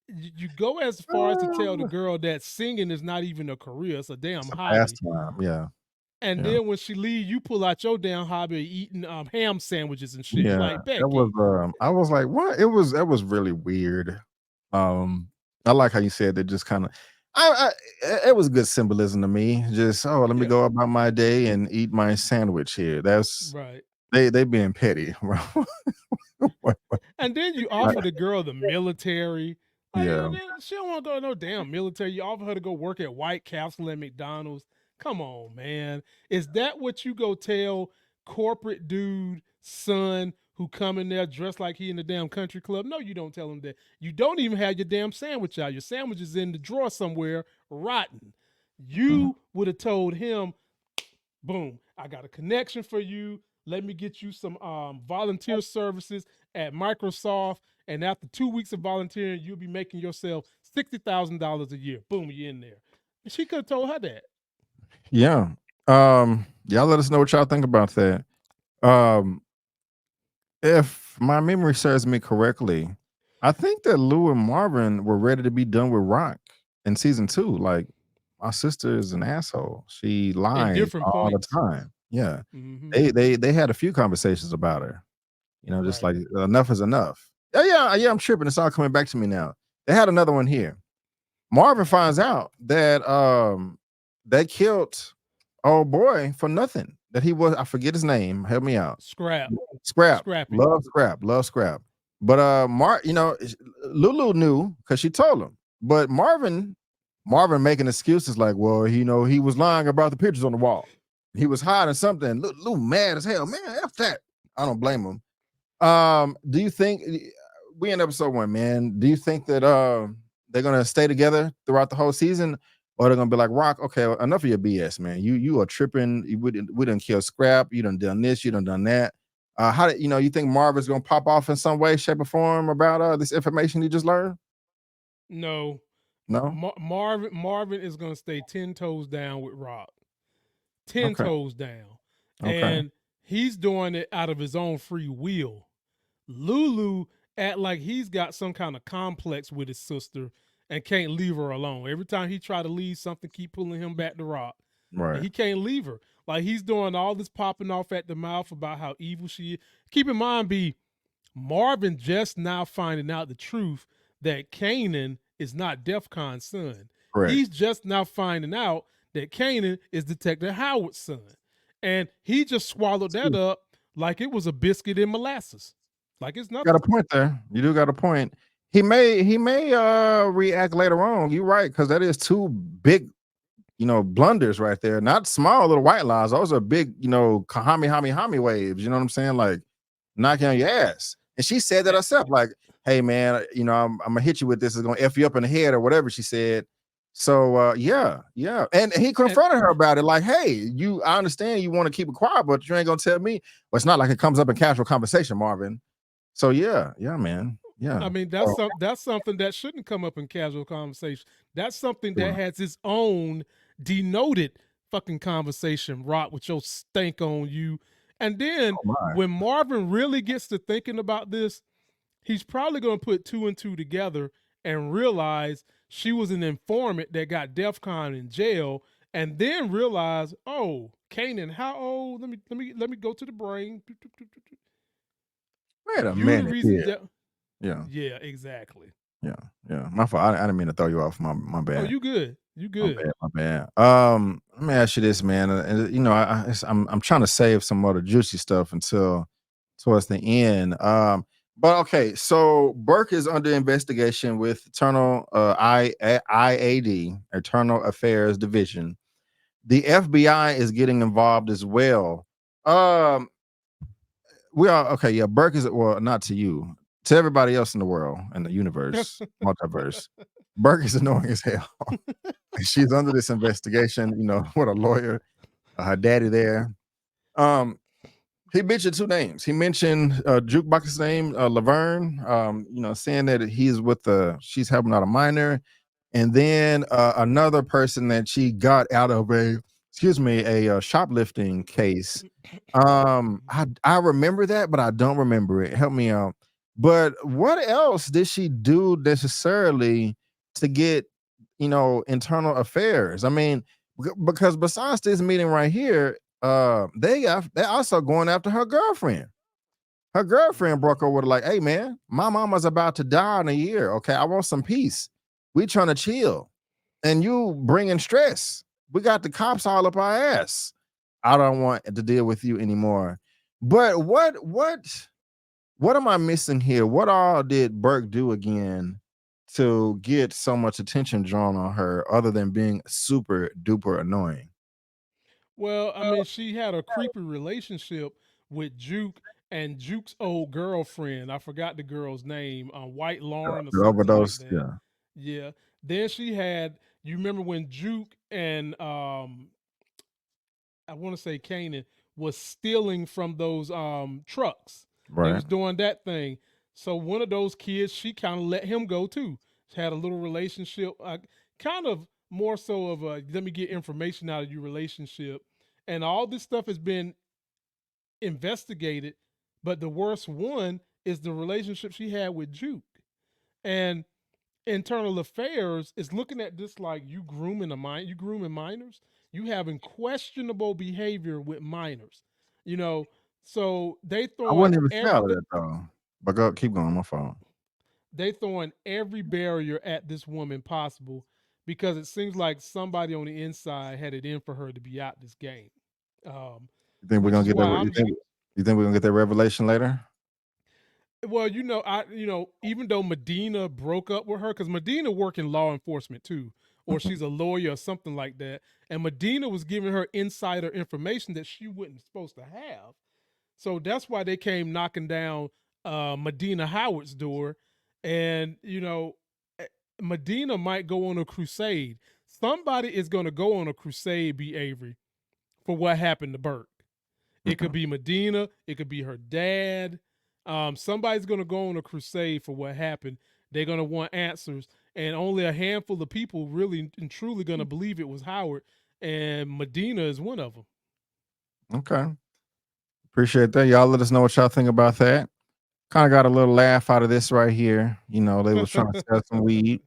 You go as far as to tell the girl that singing is not even a career; it's a damn hobby. Pastime, yeah. And then when she leave, you pull out your damn hobby of eating ham sandwiches and shit. Yeah, Like Becky. that was. I was like, what? That was really weird. I like how you said that. Just kind of. It was good symbolism to me. Just let me go about my day and eat my sandwich here. That's right. They being petty. And then you offer the girl the military. Like, yeah, she don't want to go to no damn military. You offer her to go work at White Castle and McDonald's. Come on, man. Is that what you go tell corporate dude son who come in there dressed like he in the damn country club? No, you don't tell him that. You don't even have your damn sandwich out. Your sandwich is in the drawer somewhere, rotten. You would have told him, boom, I got a connection for you. Let me get you some volunteer services at Microsoft. And after 2 weeks of volunteering, you'll be making yourself $60,000 a year. Boom, you're in there. She could have told her that. Yeah. Y'all let us know what y'all think about that. If my memory serves me correctly, I think that Lou and Marvin were ready to be done with Rock in season 2. Like, my sister is an asshole. She lies all the time. Yeah. They had a few conversations about her. You know, just like enough is enough. Yeah, I'm tripping. It's all coming back to me now. They had another one here. Marvin finds out that they killed old boy for nothing. That he was, I forget his name. Help me out. Scrap. Scrappy. Love Scrap. But Lulu knew because she told him. But Marvin making excuses like, well, he was lying about the pictures on the wall. He was hiding something. Lou mad as hell. Man, F that. I don't blame him. Do you think we in episode 1, man? Do you think that they're gonna stay together throughout the whole season, or they're gonna be like, Rock, okay, enough of your BS, man. You are tripping. We didn't kill Scrap. You done this. You done that. How you think Marvin's gonna pop off in some way, shape, or form about this information he just learned? No. Marvin is gonna stay 10 toes down with Rock. 10 toes down. Okay. And he's doing it out of his own free will. Lulu act like he's got some kind of complex with his sister and can't leave her alone. Every time he try to leave, something keep pulling him back to Rock. Right. And he can't leave her. Like, he's doing all this popping off at the mouth about how evil she is. Keep in mind, Marvin just now finding out the truth that Kanan is not DEFCON's son. Correct. He's just now finding out that Kanan is Detective Howard's son. And he just swallowed that up like it was a biscuit in molasses. Like it's nothing. Got a point there. You do got a point. He may react later on. You're right, because that is 2 big, blunders right there. Not small little white lies. Those are big, hami waves. You know what I'm saying? Like knocking on your ass. And she said that herself. Like, hey man, I'm gonna hit you with this. It's gonna F you up in the head or whatever she said. So yeah. And he confronted her about it, like, hey, I understand you want to keep it quiet, but you ain't gonna tell me. Well, it's not like it comes up in casual conversation, Marvin. So yeah, man. Yeah. I mean, that's something that shouldn't come up in casual conversation. That's something that has its own denoted fucking conversation, Rock, with your stank on you. And then when Marvin really gets to thinking about this, he's probably gonna put 2 and 2 together and realize she was an informant that got DEFCON in jail, and then realize, oh, Kanan, how old? Let me go to the brain. Wait a minute. Yeah, exactly. Yeah. My fault. I didn't mean to throw you off. My bad. Oh, you good. My bad. Let me ask you this, man. I'm trying to save some other juicy stuff until towards the end. But okay, so Burke is under investigation with Internal IAD, Internal Affairs Division. The FBI is getting involved as well. Burke is, well, not to you, to everybody else in the world, in the universe, multiverse. Burke is annoying as hell. She's under this investigation, with a lawyer, her daddy there. He mentioned two names. He mentioned Jukebox's name, Laverne. Saying that he's with she's helping out a minor, and then another person that she got out of a shoplifting case. I remember that, but I don't remember it. Help me out. But what else did she do necessarily to get, internal affairs? I mean, because besides this meeting right here, they're also going after her girlfriend. Her girlfriend broke over to like, hey man, my mama's about to die in a year. Okay, I want some peace. We trying to chill, and you bringing stress. We got the cops all up our ass. I don't want to deal with you anymore. But what am I missing here? What all did Burke do again to get so much attention drawn on her, other than being super duper annoying? Well, I mean, she had a creepy relationship with Juke and Juke's old girlfriend. I forgot the girl's name, White Lauren or The something like overdose, that. yeah. Yeah. Then she had, you remember when Juke and I want to say Kanan was stealing from those trucks. They Right. was doing that thing. So one of those kids, she kind of let him go too. She had a little relationship, kind of more so of a let me get information out of your relationship. And all this stuff has been investigated, but the worst one is the relationship she had with Juke. And internal affairs is looking at this like you grooming minors, you having questionable behavior with minors, you know. So I wouldn't even say all of that though. But keep going, my phone. they throwing every barrier at this woman possible because it seems like somebody on the inside had it in for her to be out this game. Um, You think we're which gonna is get that? why I'm You think we're gonna get that revelation later? well, even though Medina broke up with her, because Medina worked in law enforcement too, or she's a lawyer or something like that, and Medina was giving her insider information that she wasn't supposed to have. So that's why they came knocking down Medina Howard's door, and Medina might go on a crusade. Somebody is going to go on a crusade, B. Avery, for what happened to Burke. It could Mhm. be Medina. It could be her dad. Somebody's going to go on a crusade for what happened. They're going to want answers. And only a handful of people really and truly going to believe it was Howard. And Medina is one of them. Okay. Appreciate that. Y'all let us know what y'all think about that. Kind of got a little laugh out of this right here. They was trying to sell some weed.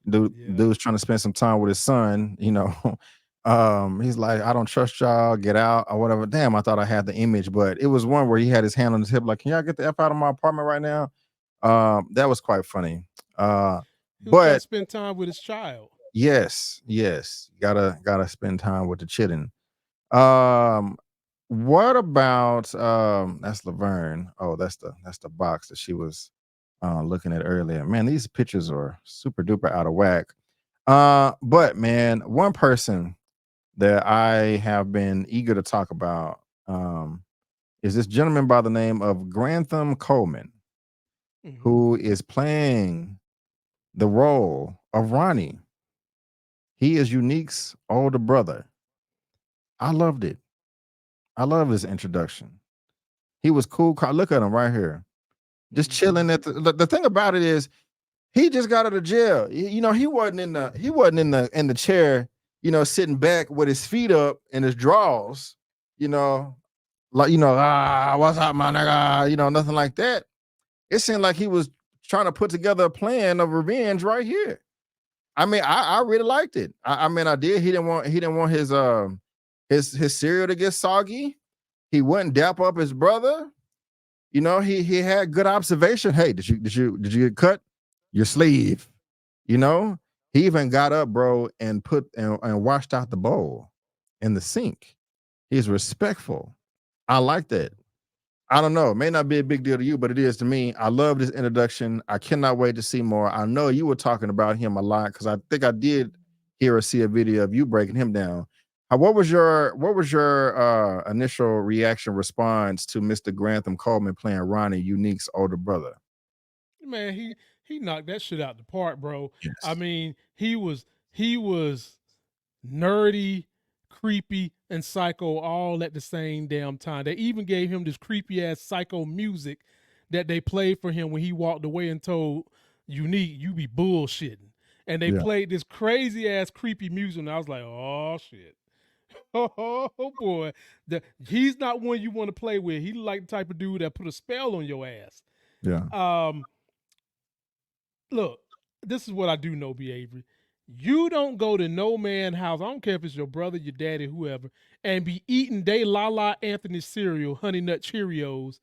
Yeah. Dude's trying to spend some time with his son. He's like, I don't trust y'all, get out or whatever. Damn, I thought I had the image, but it was one where he had his hand on his hip, like, can y'all get the F out of my apartment right now? That was quite funny. He was trying to But spend time with his child. yes, gotta spend time with the children. Um, what about that's Laverne. Oh, that's the box that she was looking at earlier. Man, these pictures are super duper out of whack. But man, one person that I have been eager to talk about is this gentleman by the name of Grantham Coleman, Hmm. who is playing the role of Ronnie. He is Unique's older brother. I loved it. I love his introduction. He was cool. Look at him right here, just Hmm. chilling at the thing about it is he just got out of jail. He wasn't in the chair, sitting back with his feet up and his drawers, you know, like what's up, my nigga, nothing like that. It seemed like he was trying to put together a plan of revenge right here. I mean, I really liked it. I mean, I did. He didn't want his cereal to get soggy. He wouldn't dap up his brother. He had good observation. Hey, did you get cut? Your sleeve. You know, he even got up, bro, and and washed out the bowl in the sink. He's respectful. I like that. I don't know. It may not be a big deal to you, but it is to me. I love this introduction. I cannot wait to see more. I know you were talking about him a lot because I think I did hear or see a video of you breaking him down. What was your initial reaction response to Mr. Grantham Coleman playing Ronnie, Unique's older brother? Man, he knocked that shit out the park, bro. I Yes. mean, he was nerdy, creepy, and psycho all at the same damn time. They even gave him this creepy ass psycho music that they played for him when he walked away and told Unique, "You be bullshitting." And they played this crazy ass creepy music, and I was like, "Oh shit." Oh boy, he's not one you want to play with. He's like the type of dude that put a spell on your ass. Yeah. Look, this is what I do know, B. Avery. You don't go to no man house. I don't care if it's your brother, your daddy, whoever, and be eating day Lala Anthony cereal, Honey Nut Cheerios,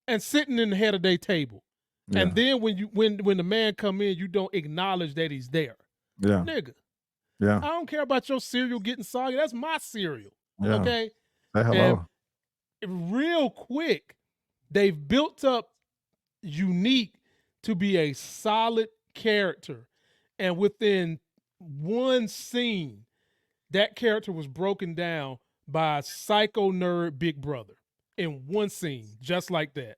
and sitting in the head of their table. Yeah. And then when the man come in, you don't acknowledge that he's there. Yeah. Nigga. Yeah. I don't care about your cereal getting soggy. That's my cereal. Yeah. Okay. Say hello. And real quick, they've built up Unique to be a solid character. And within one scene, that character was broken down by a psycho nerd big brother in one scene, just like that.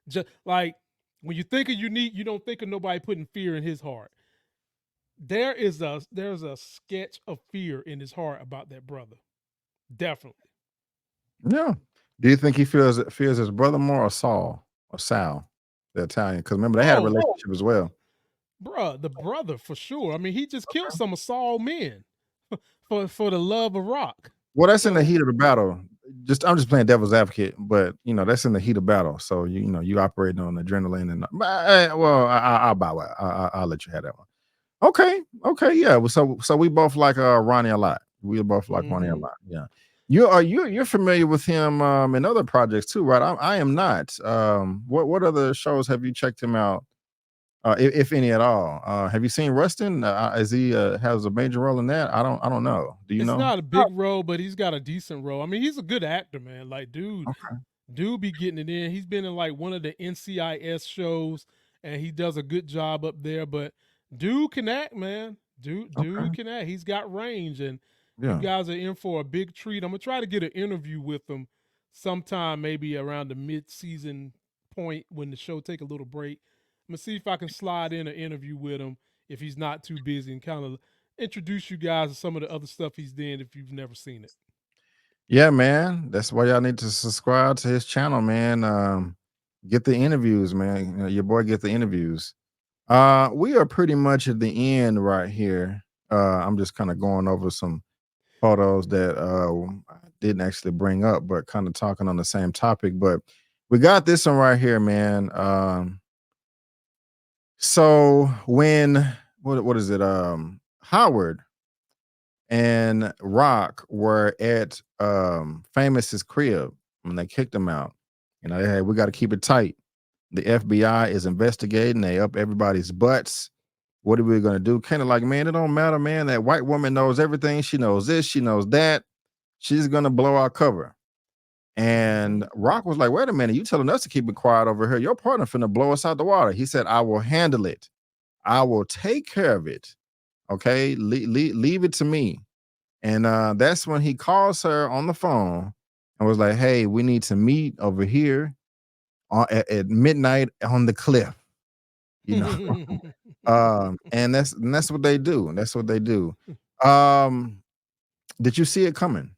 Just like when you think of Unique, you don't think of nobody putting fear in his heart. There's a sketch of fear in his heart about that brother. Definitely. Yeah. Do you think he fears his brother more or Saul or Sal, the Italian? Because remember, they had a relationship as well. Bruh, the brother for sure. I mean, he just killed some of Saul's men for the love of rock. Well, that's in the heat of the battle. I'm just playing devil's advocate, but that's in the heat of battle. So you operating on adrenaline and well, I'll buy it. I'll let you have that one. Okay, yeah. Well, so we both like Ronnie a lot. We both like Ronnie a lot. Yeah. You're familiar with him in other projects too, right? I am not. What other shows have you checked him out? If any at all. Have you seen Rustin? Is he has a major role in that? I don't know. Do you know? It's not a big role, but he's got a decent role. I mean, he's a good actor, man. Like, dude be getting it in. He's been in like one of the NCIS shows, and he does a good job up there. But dude can act, man. Dude can act. He's got range, and you guys are in for a big treat. I'm gonna try to get an interview with him sometime, maybe around the mid-season point when the show take a little break. I'm gonna see if I can slide in an interview with him if he's not too busy and kind of introduce you guys to some of the other stuff he's doing if you've never seen it. Yeah, man. That's why y'all need to subscribe to his channel, man. Get the interviews, man. Your boy get the interviews. We are pretty much at the end right here. I'm just kind of going over some photos that I didn't actually bring up, but kind of talking on the same topic. But we got this one right here, man. So when what is it? Howard and Rock were at Famous's crib when they kicked him out. We got to keep it tight. The FBI is investigating. They up everybody's butts. What are we gonna do? Kind of like, man, it don't matter, man. That white woman knows everything. She knows this. She knows that. She's gonna blow our cover. And Rock was like, wait a minute, you telling us to keep it quiet over here. Your partner finna blow us out the water. He said, I will handle it. I will take care of it. Okay, leave it to me. And that's when he calls her on the phone and was like, hey, we need to meet over here at midnight on the cliff. And that's what they do. That's what they do. Did you see it coming?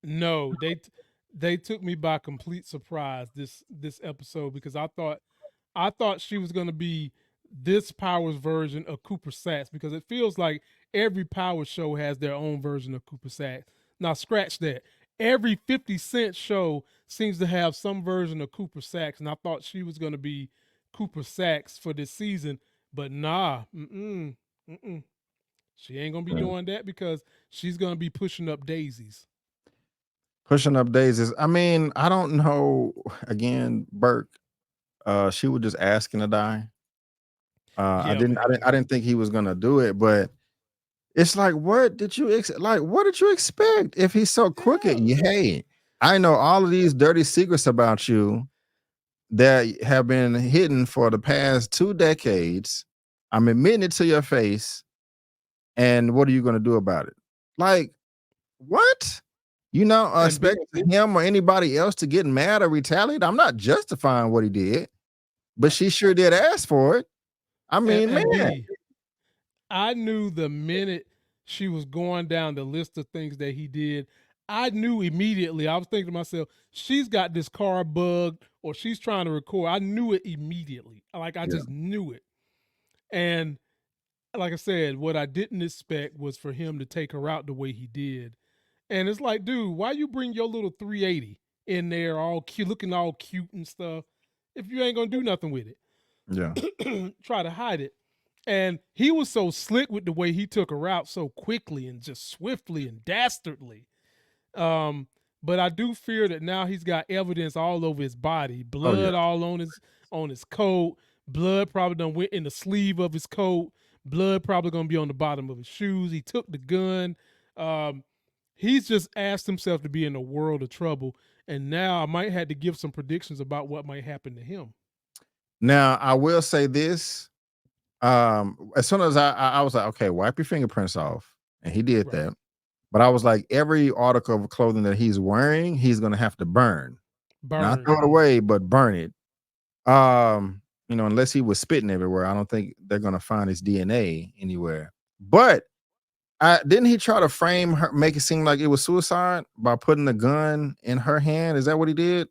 No, they took me by complete surprise this episode because I thought she was gonna be this Powers version of Cooper Saxe because it feels like every Power show has their own version of Cooper Saxe. Now scratch that. Every 50 Cent show seems to have some version of Cooper Saxe, and I thought she was gonna be Cooper Saxe for this season, but nah, she ain't gonna be doing that because she's gonna be pushing up daisies. Pushing up daisies. I mean, I don't know. Again, Burke, she was just asking to die. I didn't think he was gonna do it, but it's like, what did you expect if he's so crooked? Hey, I know all of these dirty secrets about you that have been hidden for the past 2 decades. I'm admitting it to your face, and what are you gonna do about it? Like, what? Expect him or anybody else to get mad or retaliate? I'm not justifying what he did, but she sure did ask for it. I mean, man. I knew the minute she was going down the list of things that he did, I knew immediately. I was thinking to myself, she's got this car bugged or she's trying to record. I knew it immediately. Like I just knew it. And like I said, what I didn't expect was for him to take her out the way he did. And it's like, dude, why you bring your little 380 in there all cute, looking all cute and stuff, if you ain't gonna do nothing with it? Yeah. Try to hide it. And he was so slick with the way he took her out so quickly and just swiftly and dastardly. But I do fear that now he's got evidence all over his body, blood all on his coat, blood probably done went in the sleeve of his coat, blood probably gonna be on the bottom of his shoes. He took the gun. He's just asked himself to be in a world of trouble, and now I might have to give some predictions about what might happen to him. Now I will say this. As soon as I was like, okay, wipe your fingerprints off, and he did that. But I was like, every article of clothing that he's wearing, he's gonna have to burn. Not throw it away, but burn it. Unless he was spitting everywhere, I don't think they're gonna find his DNA anywhere. But didn't he try to frame her, make it seem like it was suicide by putting the gun in her hand? Is that what he did?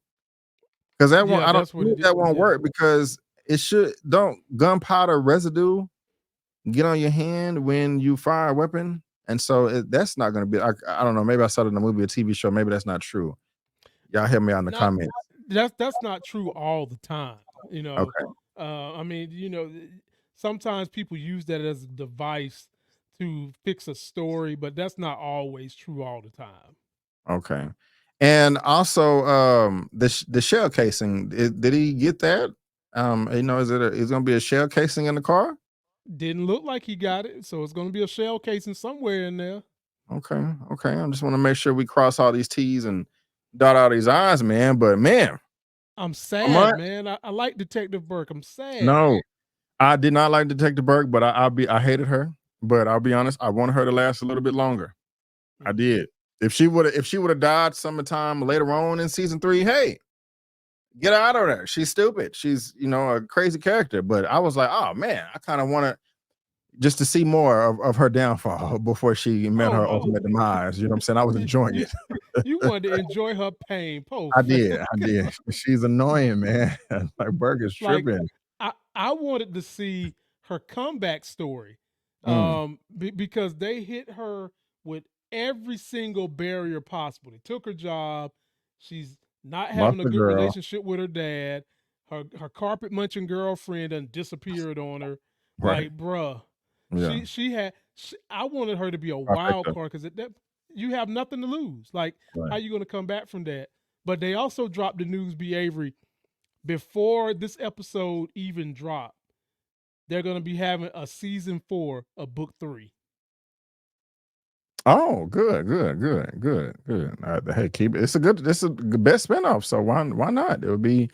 Because that won't, I don't think that won't work, because it don't gunpowder residue get on your hand when you fire a weapon. And so that's not going to be, I don't know, maybe I saw it in a movie or TV show. Maybe that's not true. Y'all help me out in the comments. That's not true all the time. Okay. I mean, sometimes people use that as a device to fix a story, but that's not always true all the time. Okay. And also, the shell casing, did he get that? Is it going to be a shell casing in the car? Didn't look like he got it, so it's going to be a shell casing somewhere in there. Okay. I just want to make sure we cross all these T's and dot all these I's, man. But man, I'm sad, man. I like Detective Burke. I'm sad. No, I did not like Detective Burke, but I hated her. But I'll be honest, I wanted her to last a little bit longer. I did. If she would have died sometime later on in season 3, hey, get her out of there. She's stupid. She's a crazy character. But I was like, oh man, I kind of wanted just to see more of her downfall before she met her ultimate demise. You know what I'm saying? I was enjoying it. You wanted to enjoy her pain. I did. She's annoying, man. Like Burke is tripping. I wanted to see her comeback story. Because they hit her with every single barrier possible. They took her job. She's not having a good relationship with her dad. Her carpet munching girlfriend done disappeared on her. Right. Like, bruh. Yeah. I wanted her to be a wild card, because you have nothing to lose. Like, how you going to come back from that? But they also dropped the news, B. Avery, before this episode even dropped. They're going to be having a season 4 of book 3. Oh, good. Hey, keep it. It's the best spinoff. So why not? It would be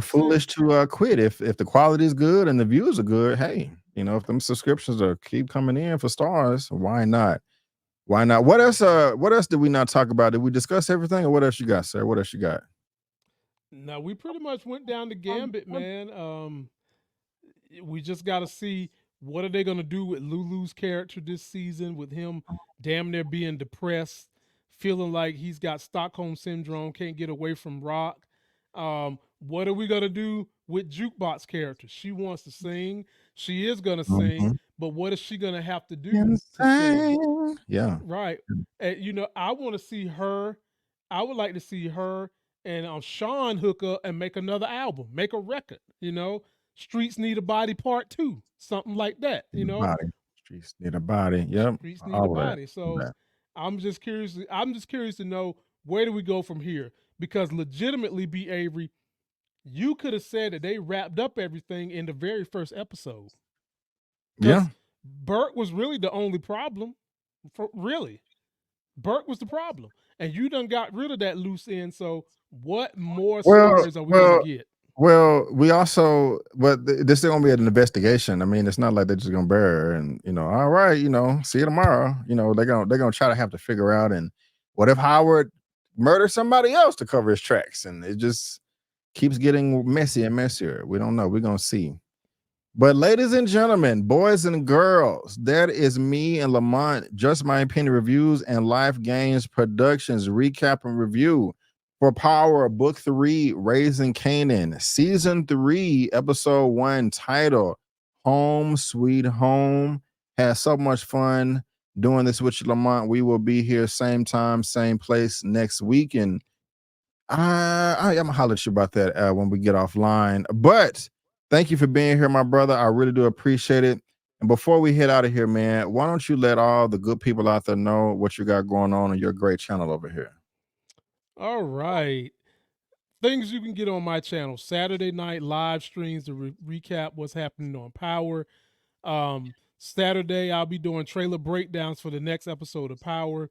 foolish to quit if the quality is good and the views are good. Hey, if them subscriptions keep coming in for stars, why not? What else did we not talk about? Did we discuss everything, or what else you got, sir? What else you got? No, we pretty much went down the gambit, man. We just got to see, what are they going to do with Lulu's character this season, with him damn near being depressed, feeling like he's got Stockholm syndrome, can't get away from Rock. What are we going to do with Jukebox character? She wants to sing. She is going to sing, but what is she going to have to do to sing? Yeah. Right. I want to see her. I would like to see her and Sean hook up and make another album, make a record, Streets Need a Body Part 2, something like that, Streets Need a Body. Yep. Streets Need a Body. So I'm just curious to know, where do we go from here? Because legitimately, B. Avery, you could have said that they wrapped up everything in the very first episode. Yeah. Burke was really the only problem. Burke was the problem. And you done got rid of that loose end. So what more stories are we going to get? Well, this is going to be an investigation. I mean, it's not like they're just going to bury her and, all right, see you tomorrow. They're going to try to have to figure out, and what if Howard murdered somebody else to cover his tracks? And it just keeps getting messy and messier. We don't know. We're going to see. But ladies and gentlemen, boys and girls, that is me and Lamont, Just My Opinion Reviews and Life Games Productions recap and review for Power Book 3, Raising Kanan, Season 3, Episode 1, title Home Sweet Home. Had so much fun doing this with you, Lamont. We will be here same time, same place next week. And I'm gonna holler at you about that when we get offline. But thank you for being here, my brother. I really do appreciate it. And before we head out of here, man, why don't you let all the good people out there know what you got going on your great channel over here? All right. Things you can get on my channel: Saturday night live streams to recap what's happening on Power. Saturday, I'll be doing trailer breakdowns for the next episode of Power.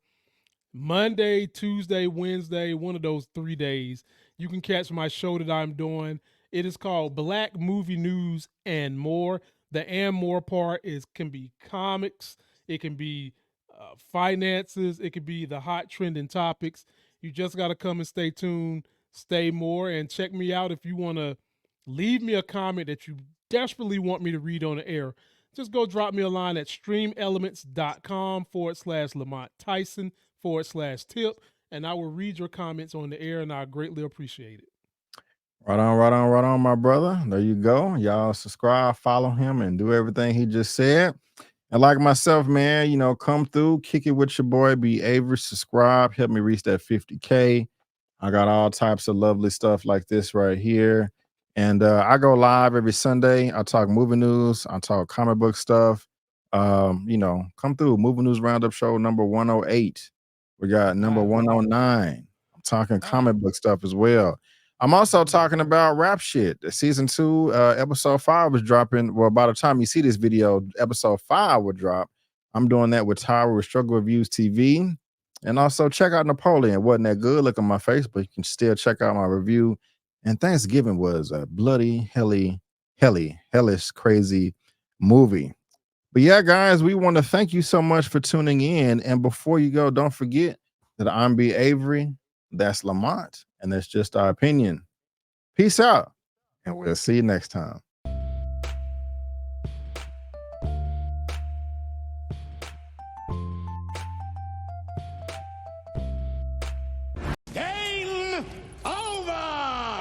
Monday, Tuesday, Wednesday, one of those 3 days, you can catch my show that I'm doing. It is called Black Movie News and More. The and more part can be comics, it can be finances, it could be the hot trending topics. You just got to come and stay tuned, stay more, and check me out if you want to leave me a comment that you desperately want me to read on the air. Just go drop me a line at streamelements.com/Lamont Tyson /tip, and I will read your comments on the air, and I greatly appreciate it. Right on, right on, right on, my brother. There you go. Y'all subscribe, follow him, and do everything he just said. And like myself, man, come through, kick it with your boy, be Avery, subscribe, help me reach that 50K. I got all types of lovely stuff like this right here. And I go live every Sunday. I talk movie news, I talk comic book stuff. Come through, Movie News Roundup Show number 108. We got number 109. I'm talking comic book stuff as well. I'm also talking about rap shit. Season 2, episode 5 was dropping. Well, by the time you see this video, episode 5 will drop. I'm doing that with Tyra with Struggle Reviewz TV. And also check out Napoleon. Wasn't that good? Look on my face, but you can still check out my review. And Thanksgiving was a bloody, hellish, crazy movie. But yeah, guys, we want to thank you so much for tuning in. And before you go, don't forget that I'm B. Avery, that's Lamont, and that's just our opinion. Peace out, and we'll see you next time.